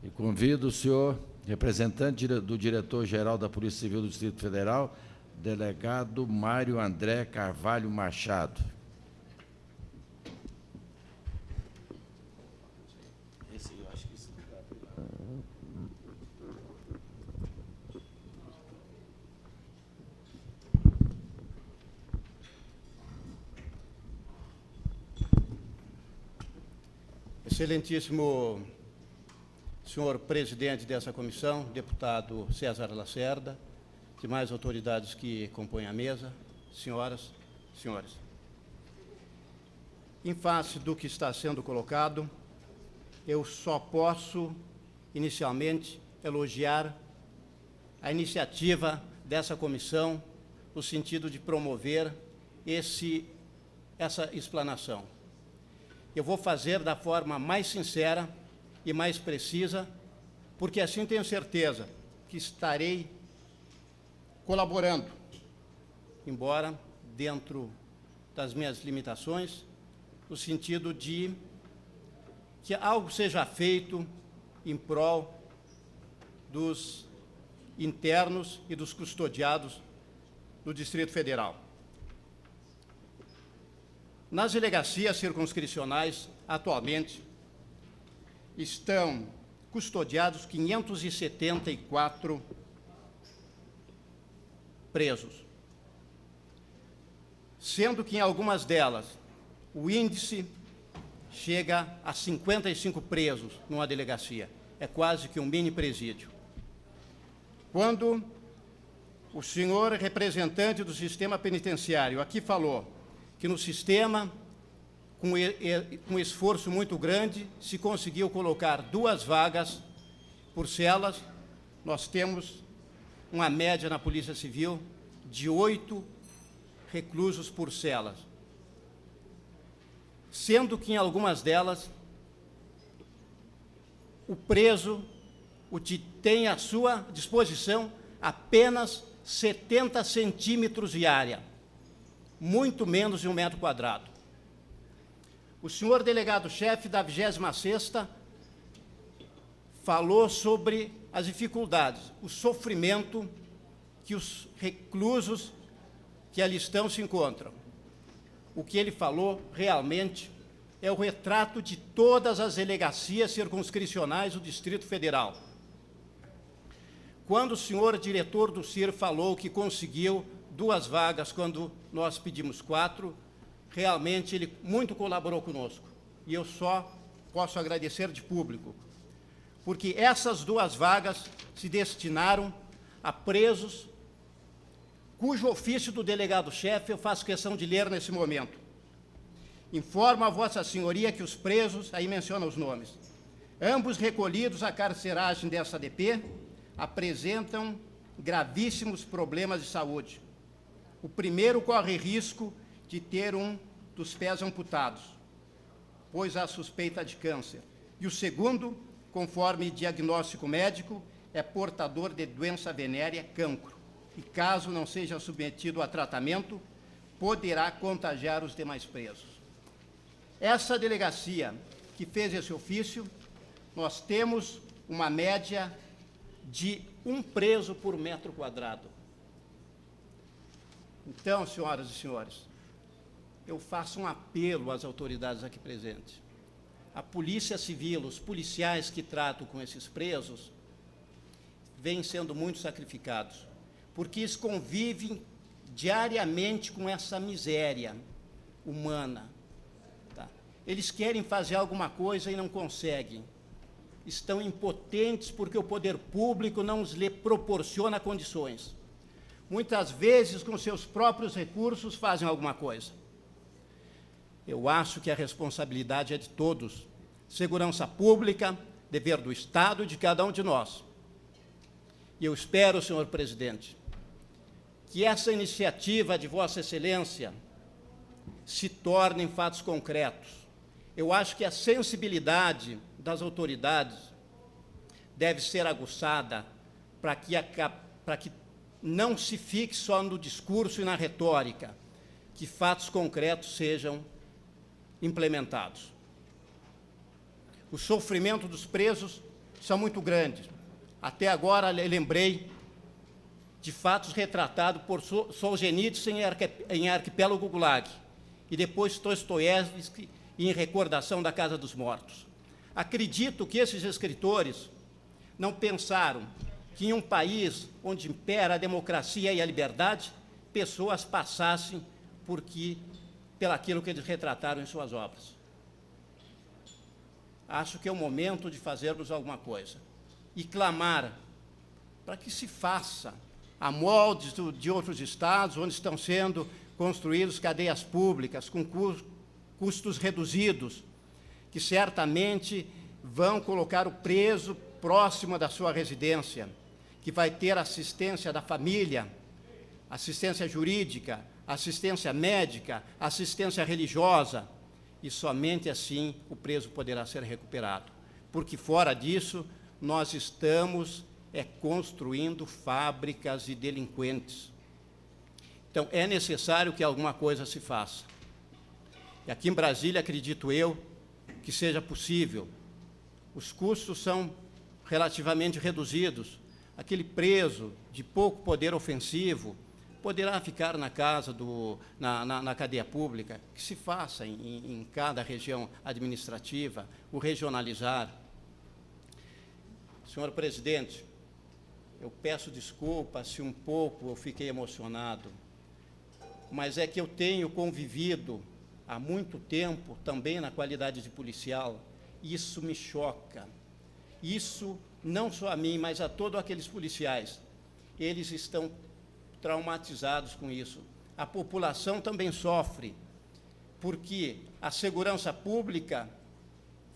E convido o senhor, representante do diretor-geral da Polícia Civil do Distrito Federal, delegado Mário André Carvalho Machado. Excelentíssimo senhor presidente dessa comissão, deputado César Lacerda, demais autoridades que compõem a mesa, senhoras, senhores. Em face do que está sendo colocado, eu só posso, inicialmente, elogiar a iniciativa dessa comissão no sentido de promover essa explanação. Eu vou fazer da forma mais sincera e mais precisa, porque assim tenho certeza que estarei colaborando, embora dentro das minhas limitações, no sentido de que algo seja feito em prol dos internos e dos custodiados do Distrito Federal. Nas delegacias circunscricionais, atualmente, estão custodiados 574 presos, sendo que em algumas delas o índice chega a 55 presos numa delegacia. É quase que um mini presídio. Quando o senhor representante do sistema penitenciário aqui falou que no sistema, com esforço muito grande, se conseguiu colocar 2 vagas por celas, nós temos uma média na Polícia Civil de 8 reclusos por celas, sendo que em algumas delas o preso tem à sua disposição apenas 70 centímetros de área, muito menos de 1 metro quadrado. O senhor delegado-chefe da 26ª falou sobre as dificuldades, o sofrimento que os reclusos que ali estão se encontram. O que ele falou realmente é o retrato de todas as delegacias circunscricionais do Distrito Federal. Quando o senhor diretor do CIR falou que conseguiu 2 vagas quando nós pedimos 4, realmente ele muito colaborou conosco. E eu só posso agradecer de público, porque essas 2 vagas se destinaram a presos cujo ofício do delegado-chefe eu faço questão de ler nesse momento. Informo a Vossa Senhoria que os presos, aí menciona os nomes, ambos recolhidos à carceragem dessa DP, apresentam gravíssimos problemas de saúde. O primeiro corre risco de ter um dos pés amputados, pois há suspeita de câncer. E o segundo, conforme diagnóstico médico, é portador de doença venérea, cancro. E caso não seja submetido a tratamento, poderá contagiar os demais presos. Essa delegacia que fez esse ofício, nós temos uma média de 1 preso por metro quadrado. Então, senhoras e senhores, eu faço um apelo às autoridades aqui presentes. A Polícia Civil, os policiais que tratam com esses presos, vêm sendo muito sacrificados, porque eles convivem diariamente com essa miséria humana. Tá? Eles querem fazer alguma coisa e não conseguem. Estão impotentes porque o poder público não lhe proporciona condições. Muitas vezes, com seus próprios recursos, fazem alguma coisa. Eu acho que a responsabilidade é de todos. Segurança pública, dever do Estado e de cada um de nós. E eu espero, senhor presidente, que essa iniciativa de Vossa Excelência se torne em fatos concretos. Eu acho que a sensibilidade das autoridades deve ser aguçada para que não se fique só no discurso e na retórica, que fatos concretos sejam implementados. O sofrimento dos presos são muito grandes. Até agora, lembrei de fatos retratados por Solzhenitsyn em Arquipélago Gulag, e depois Dostoiévski em Recordação da Casa dos Mortos. Acredito que esses escritores não pensaram que em um país onde impera a democracia e a liberdade, pessoas passassem pelaquilo que eles retrataram em suas obras. Acho que é o momento de fazermos alguma coisa e clamar para que se faça a moldes de outros estados, onde estão sendo construídas cadeias públicas com custos reduzidos, que certamente vão colocar o preso próximo da sua residência, que vai ter assistência da família, assistência jurídica, assistência médica, assistência religiosa, e somente assim o preso poderá ser recuperado. Porque, fora disso, nós estamos é construindo fábricas de delinquentes. Então, é necessário que alguma coisa se faça. E aqui em Brasília, acredito eu, que seja possível. Os custos são relativamente reduzidos. Aquele preso de pouco poder ofensivo poderá ficar na casa na cadeia pública, que se faça em cada região administrativa, o regionalizar. Senhor presidente, eu peço desculpa se um pouco eu fiquei emocionado, mas é que eu tenho convivido há muito tempo também na qualidade de policial. Isso me choca. Isso não só a mim, mas a todos aqueles policiais. Eles estão traumatizados com isso. A população também sofre, porque a segurança pública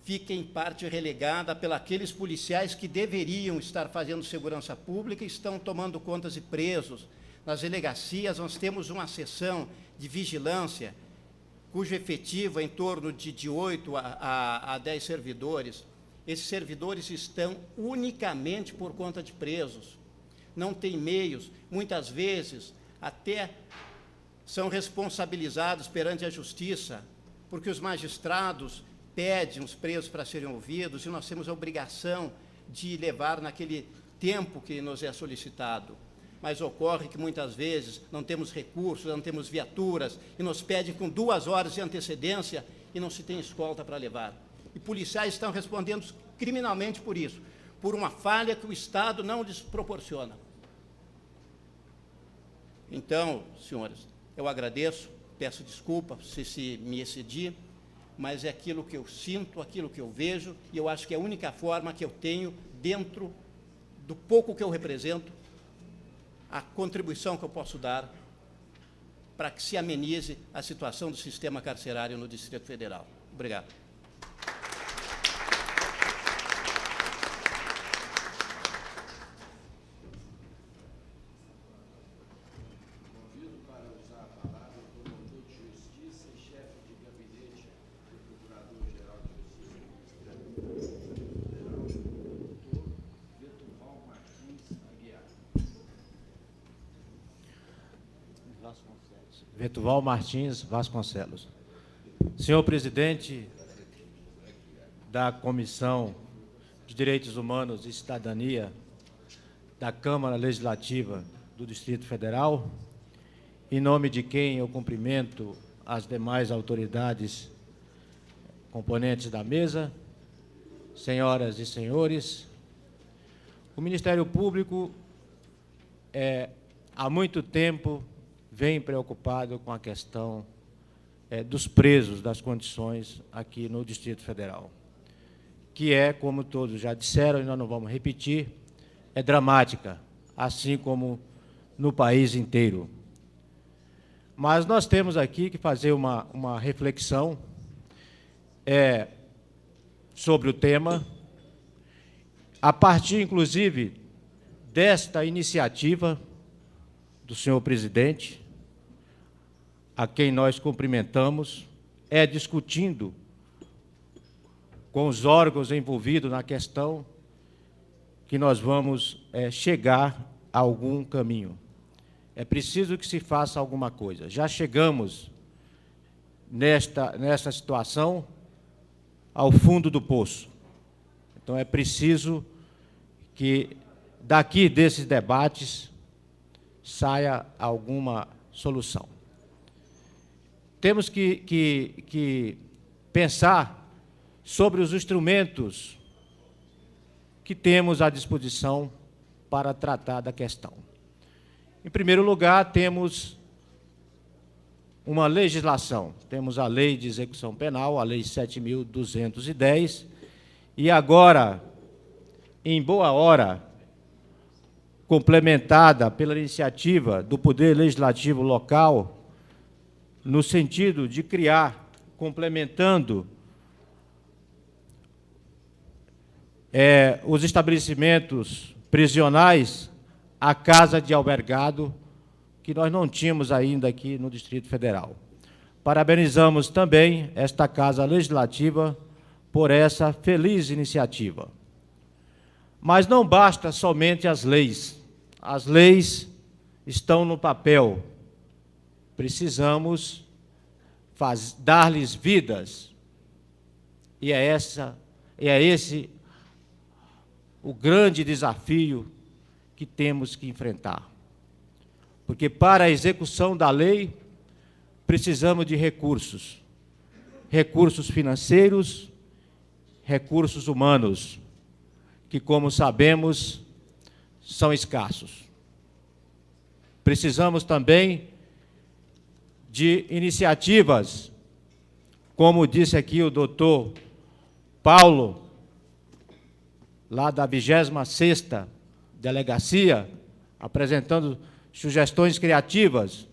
fica em parte relegada pelos policiais que deveriam estar fazendo segurança pública e estão tomando contas de presos. Nas delegacias, nós temos uma seção de vigilância, cujo efetivo é em torno de 8 a 10 servidores. Esses servidores estão unicamente por conta de presos. Não tem meios, muitas vezes até são responsabilizados perante a justiça, porque os magistrados pedem os presos para serem ouvidos e nós temos a obrigação de levar naquele tempo que nos é solicitado. Mas ocorre que muitas vezes não temos recursos, não temos viaturas, e nos pedem com 2 horas de antecedência e não se tem escolta para levar. E policiais estão respondendo criminalmente por isso, por uma falha que o Estado não lhes proporciona. Então, senhores, eu agradeço, peço desculpa se me excedi, mas é aquilo que eu sinto, aquilo que eu vejo, e eu acho que é a única forma que eu tenho, dentro do pouco que eu represento, a contribuição que eu posso dar para que se amenize a situação do sistema carcerário no Distrito Federal. Obrigado. Vetuval Martins Vasconcelos. Senhor presidente da Comissão de Direitos Humanos e Cidadania da Câmara Legislativa do Distrito Federal, em nome de quem eu cumprimento as demais autoridades componentes da mesa, senhoras e senhores, o Ministério Público há muito tempo vem preocupado com a questão dos presos, das condições aqui no Distrito Federal, que como todos já disseram, e nós não vamos repetir, é dramática, assim como no país inteiro. Mas nós temos aqui que fazer uma reflexão sobre o tema, a partir, inclusive, desta iniciativa do senhor presidente, a quem nós cumprimentamos, discutindo com os órgãos envolvidos na questão que nós vamos chegar a algum caminho. É preciso que se faça alguma coisa. Já chegamos nesta situação ao fundo do poço. Então, é preciso que daqui desses debates saia alguma solução. Temos que pensar sobre os instrumentos que temos à disposição para tratar da questão. Em primeiro lugar, temos uma legislação. Temos a Lei de Execução Penal, a Lei 7.210, e agora, em boa hora, complementada pela iniciativa do Poder Legislativo local, no sentido de criar, complementando os estabelecimentos prisionais, a casa de albergado, que nós não tínhamos ainda aqui no Distrito Federal. Parabenizamos também esta Casa Legislativa por essa feliz iniciativa. Mas não basta somente as leis. As leis estão no papel. Precisamos dar-lhes vidas. E é esse o grande desafio que temos que enfrentar. Porque para a execução da lei, precisamos de recursos. Recursos financeiros, recursos humanos, que, como sabemos, são escassos. Precisamos também de iniciativas, como disse aqui o doutor Paulo, lá da 26ª Delegacia, apresentando sugestões criativas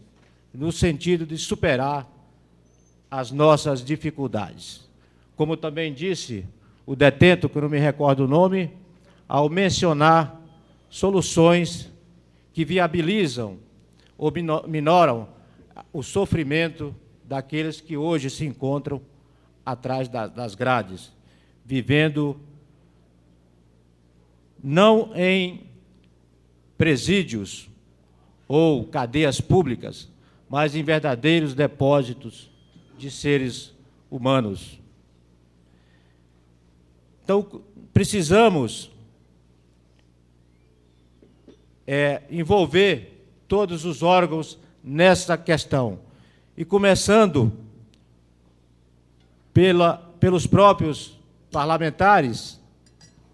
no sentido de superar as nossas dificuldades. Como também disse o detento, que eu não me recordo o nome, ao mencionar soluções que viabilizam ou minoram o sofrimento daqueles que hoje se encontram atrás das grades, vivendo não em presídios ou cadeias públicas, mas em verdadeiros depósitos de seres humanos. Então, precisamos envolver todos os órgãos nessa questão. E começando pelos próprios parlamentares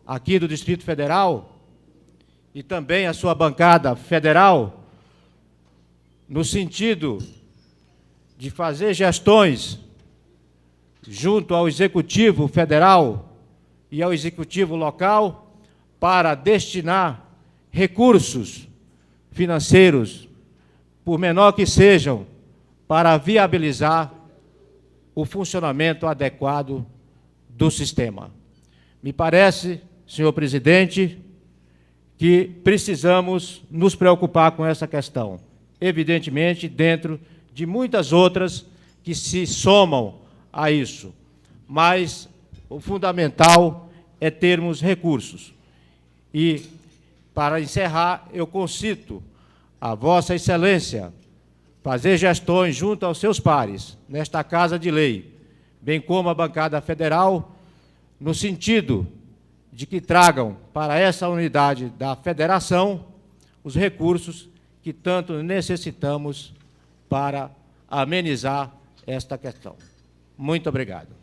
aqui do Distrito Federal e também a sua bancada federal, no sentido de fazer gestões junto ao Executivo Federal e ao Executivo local para destinar recursos financeiros, por menor que sejam, para viabilizar o funcionamento adequado do sistema. Me parece, senhor presidente, que precisamos nos preocupar com essa questão, evidentemente dentro de muitas outras que se somam a isso, mas o fundamental é termos recursos. E, para encerrar, eu concito a Vossa Excelência fazer gestões junto aos seus pares, nesta Casa de Lei, bem como a bancada federal, no sentido de que tragam para essa unidade da federação os recursos que tanto necessitamos para amenizar esta questão. Muito obrigado.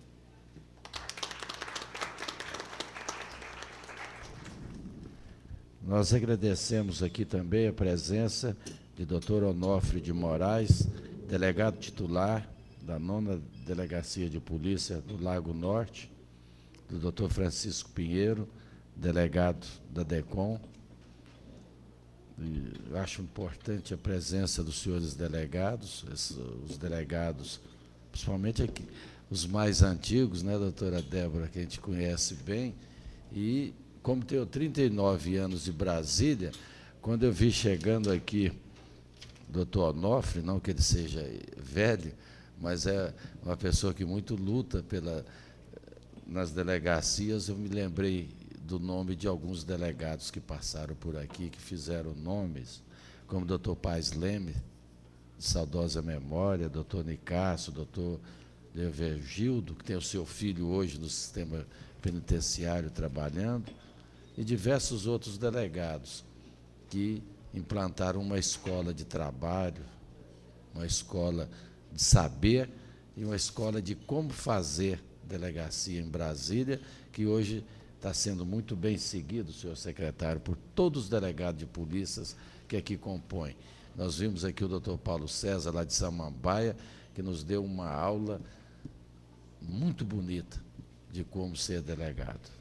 Nós agradecemos aqui também a presença de Dr. Onofre de Moraes, delegado titular da 9ª Delegacia de Polícia do Lago Norte, do Dr. Francisco Pinheiro, delegado da DECOM. Eu acho importante a presença dos senhores delegados, os delegados, principalmente aqui, os mais antigos, né, doutora Débora, que a gente conhece bem, e como tenho 39 anos de Brasília, quando eu vi chegando aqui doutor Onofre, não que ele seja velho, mas é uma pessoa que muito luta nas delegacias, eu me lembrei do nome de alguns delegados que passaram por aqui, que fizeram nomes, como o doutor Paz Leme, de saudosa memória, doutor Nicásio, doutor Levergildo, que tem o seu filho hoje no sistema penitenciário trabalhando, e diversos outros delegados que implantaram uma escola de trabalho, uma escola de saber e uma escola de como fazer delegacia em Brasília, que hoje está sendo muito bem seguido, senhor secretário, por todos os delegados de polícias que aqui compõem. Nós vimos aqui o doutor Paulo César, lá de Samambaia, que nos deu uma aula muito bonita de como ser delegado.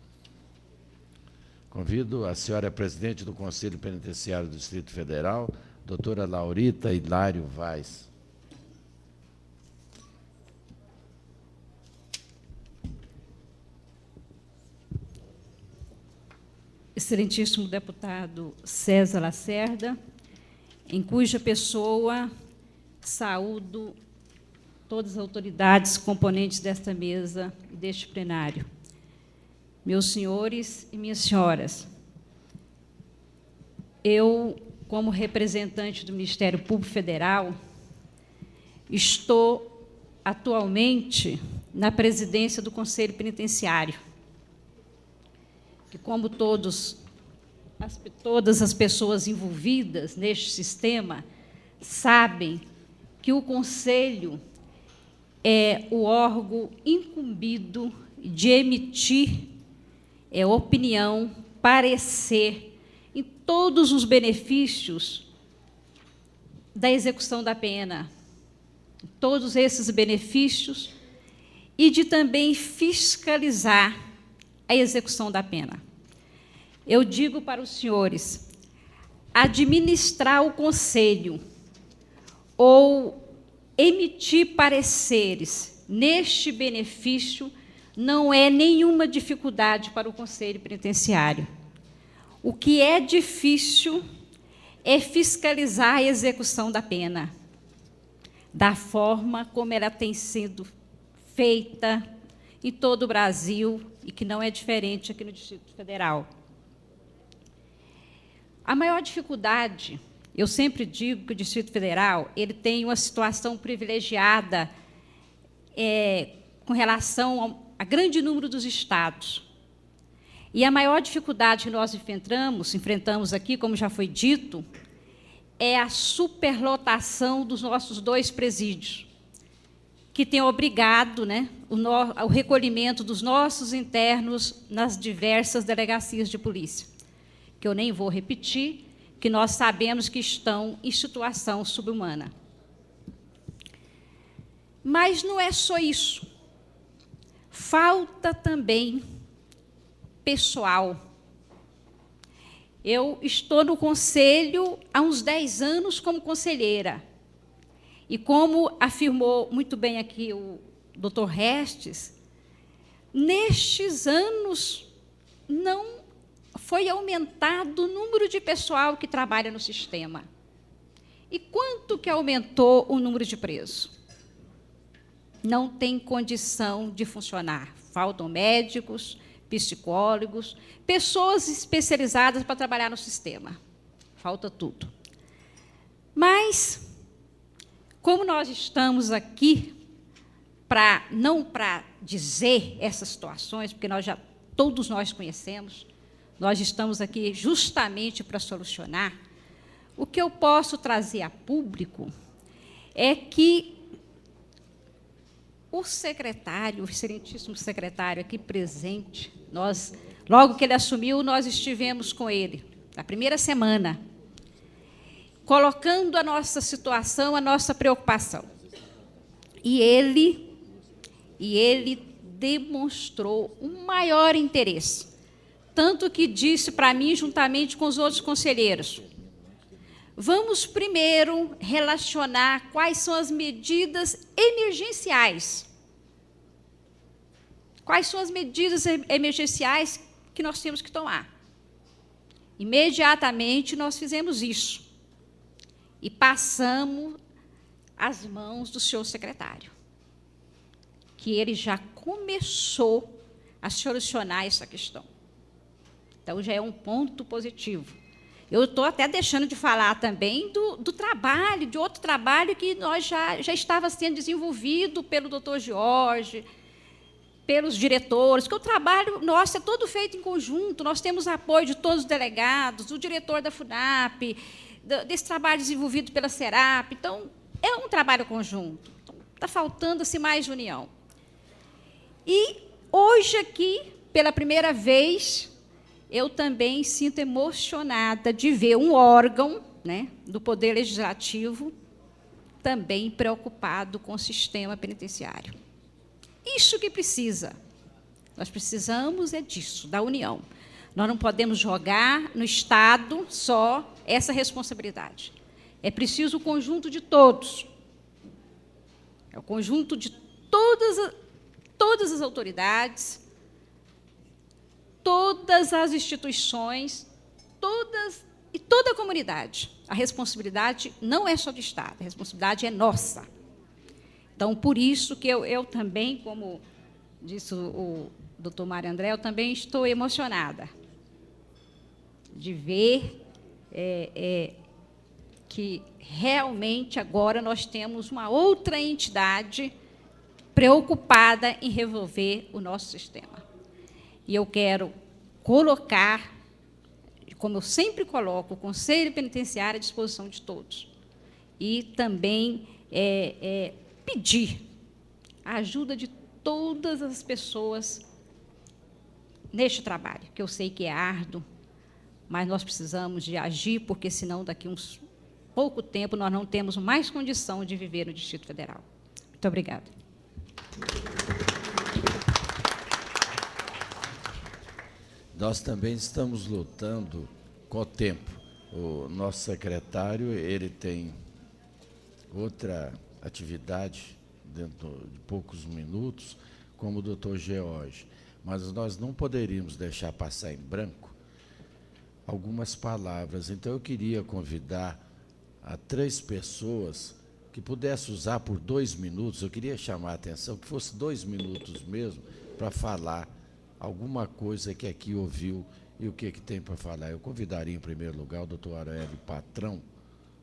Convido a senhora presidente do Conselho Penitenciário do Distrito Federal, doutora Laurita Hilário Vaz. Excelentíssimo deputado César Lacerda, em cuja pessoa saúdo todas as autoridades componentes desta mesa e deste plenário. Meus senhores e minhas senhoras, eu, como representante do Ministério Público Federal, estou atualmente na presidência do Conselho Penitenciário, que, como todas as pessoas envolvidas neste sistema sabem, que o Conselho é o órgão incumbido de emitir opinião, parecer em todos os benefícios da execução da pena, todos esses benefícios, e de também fiscalizar a execução da pena. Eu digo para os senhores, administrar o Conselho ou emitir pareceres neste benefício não é nenhuma dificuldade para o Conselho Penitenciário. O que é difícil é fiscalizar a execução da pena, da forma como ela tem sido feita em todo o Brasil e que não é diferente aqui no Distrito Federal. A maior dificuldade, eu sempre digo que o Distrito Federal ele tem uma situação privilegiada com relação a grande número dos estados. E a maior dificuldade que nós enfrentamos aqui, como já foi dito, é a superlotação dos nossos 2 presídios, que tem obrigado, né, o recolhimento dos nossos internos nas diversas delegacias de polícia, que eu nem vou repetir, que nós sabemos que estão em situação subhumana. Mas não é só isso. Falta também pessoal. Eu estou no Conselho há uns 10 anos como conselheira. E como afirmou muito bem aqui o doutor Restes, nestes anos não foi aumentado o número de pessoal que trabalha no sistema. E quanto que aumentou o número de presos? Não tem condição de funcionar. Faltam médicos, psicólogos, pessoas especializadas para trabalhar no sistema. Falta tudo. Mas, como nós estamos aqui não para dizer essas situações, porque todos nós conhecemos, nós estamos aqui justamente para solucionar, o que eu posso trazer a público é que o secretário, o excelentíssimo secretário aqui presente, logo que ele assumiu, nós estivemos com ele, na primeira semana, colocando a nossa situação, a nossa preocupação. E ele demonstrou o maior interesse, tanto que disse para mim, juntamente com os outros conselheiros, vamos primeiro relacionar quais são as medidas emergenciais. Quais são as medidas emergenciais que nós temos que tomar? Imediatamente nós fizemos isso. E passamos às mãos do senhor secretário, que ele já começou a solucionar essa questão. Então, já é um ponto positivo. Eu estou até deixando de falar também do trabalho, de outro trabalho que nós já estava sendo desenvolvido pelo doutor Jorge, pelos diretores, porque o trabalho nosso é todo feito em conjunto, nós temos apoio de todos os delegados, do diretor da FUNAP, desse trabalho desenvolvido pela SERAP. Então, é um trabalho conjunto. Então, está faltando assim, mais união. E, hoje, aqui, pela primeira vez, eu também sinto emocionada de ver um órgão, né, do Poder Legislativo também preocupado com o sistema penitenciário. Isso que precisa. Nós precisamos disso, da união. Nós não podemos jogar no Estado só essa responsabilidade. É preciso o conjunto de todos. É o conjunto de todas as autoridades, todas as instituições, toda a comunidade. A responsabilidade não é só do Estado, a responsabilidade é nossa. Então, por isso que eu também, como disse o doutor Mário André, eu também estou emocionada de ver que realmente agora nós temos uma outra entidade preocupada em resolver o nosso sistema. E eu quero colocar, como eu sempre coloco, o Conselho Penitenciário à disposição de todos. E também pedir a ajuda de todas as pessoas neste trabalho, que eu sei que é árduo, mas nós precisamos de agir, porque senão daqui a pouco tempo nós não temos mais condição de viver no Distrito Federal. Muito obrigada. Nós também estamos lutando com o tempo. O nosso secretário, ele tem outra atividade dentro de poucos minutos, como o doutor George, mas nós não poderíamos deixar passar em branco algumas palavras. Então, eu queria convidar a 3 pessoas que pudessem usar por 2 minutos, eu queria chamar a atenção, que fosse 2 minutos mesmo, para falar alguma coisa que aqui ouviu e o que tem para falar. Eu convidaria, em primeiro lugar, o doutor Aurélio Patrão,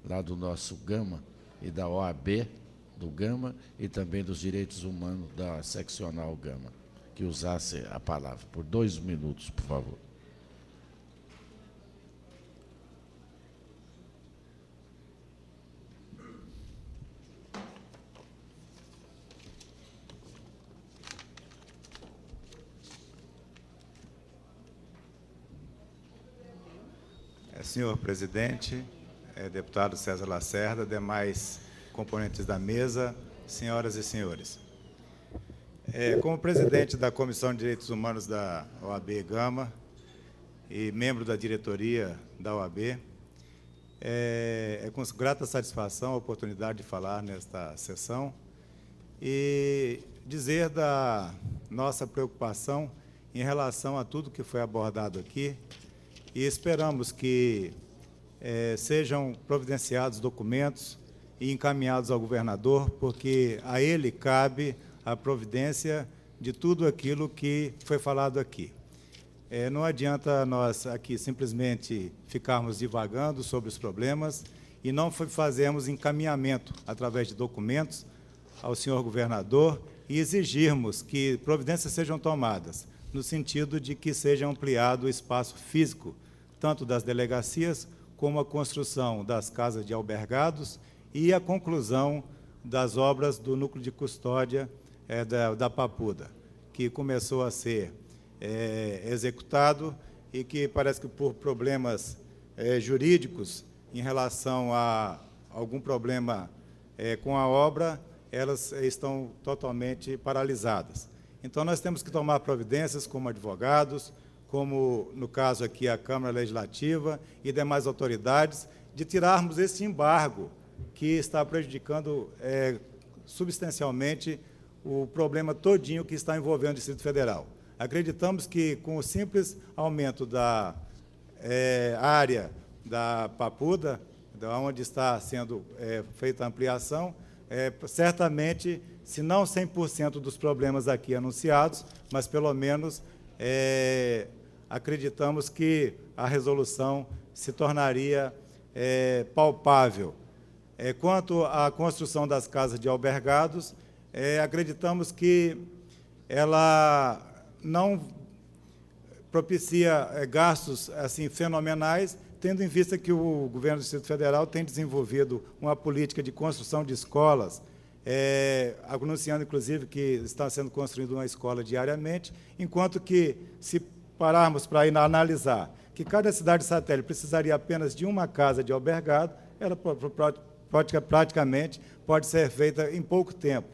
lá do nosso Gama e da OAB do Gama e também dos Direitos Humanos da Seccional Gama, que usasse a palavra. Por 2 minutos, por favor. Senhor presidente, deputado César Lacerda, demais componentes da mesa, senhoras e senhores. Como presidente da Comissão de Direitos Humanos da OAB Gama e membro da diretoria da OAB, é com grata satisfação a oportunidade de falar nesta sessão e dizer da nossa preocupação em relação a tudo que foi abordado aqui, e esperamos que sejam providenciados documentos e encaminhados ao governador, porque a ele cabe a providência de tudo aquilo que foi falado aqui. Não adianta nós aqui simplesmente ficarmos divagando sobre os problemas e não fazermos encaminhamento através de documentos ao senhor governador e exigirmos que providências sejam tomadas, no sentido de que seja ampliado o espaço físico, tanto das delegacias, como a construção das casas de albergados e a conclusão das obras do núcleo de custódia da Papuda, que começou a ser executado e que parece que por problemas jurídicos em relação a algum problema com a obra, elas estão totalmente paralisadas. Então, nós temos que tomar providências como advogados, como, no caso aqui, a Câmara Legislativa e demais autoridades, de tirarmos esse embargo que está prejudicando substancialmente o problema todinho que está envolvendo o Distrito Federal. Acreditamos que, com o simples aumento da área da Papuda, onde está sendo feita a ampliação, certamente, se não 100% dos problemas aqui anunciados, mas, pelo menos, acreditamos que a resolução se tornaria palpável. Quanto à construção das casas de albergados, acreditamos que ela não propicia gastos assim fenomenais, tendo em vista que o governo do Distrito Federal tem desenvolvido uma política de construção de escolas, anunciando, inclusive, que está sendo construída uma escola diariamente, enquanto que, se pararmos para analisar que cada cidade satélite precisaria apenas de uma casa de albergado, ela praticamente pode ser feita em pouco tempo,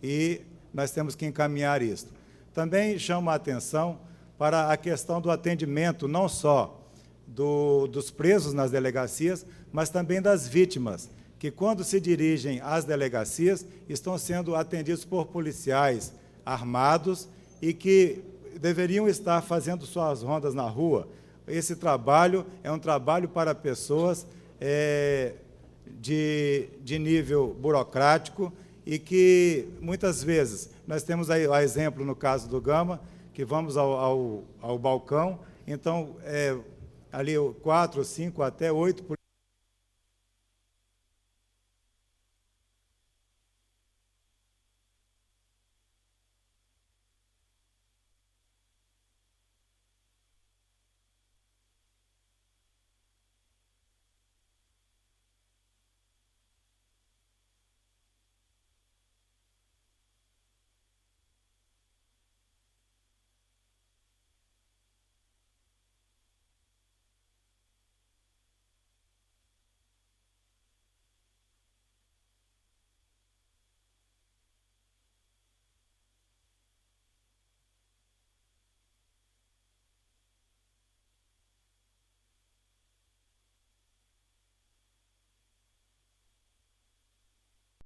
e nós temos que encaminhar isso. Também chamo a atenção para a questão do atendimento, não só dos presos nas delegacias, mas também das vítimas, que, quando se dirigem às delegacias, estão sendo atendidos por policiais armados e que deveriam estar fazendo suas rondas na rua. Esse trabalho é um trabalho para pessoas de nível burocrático e que, muitas vezes, nós temos aí, a exemplo, no caso do Gama, que vamos ao balcão, então, ali 4, 5, até 8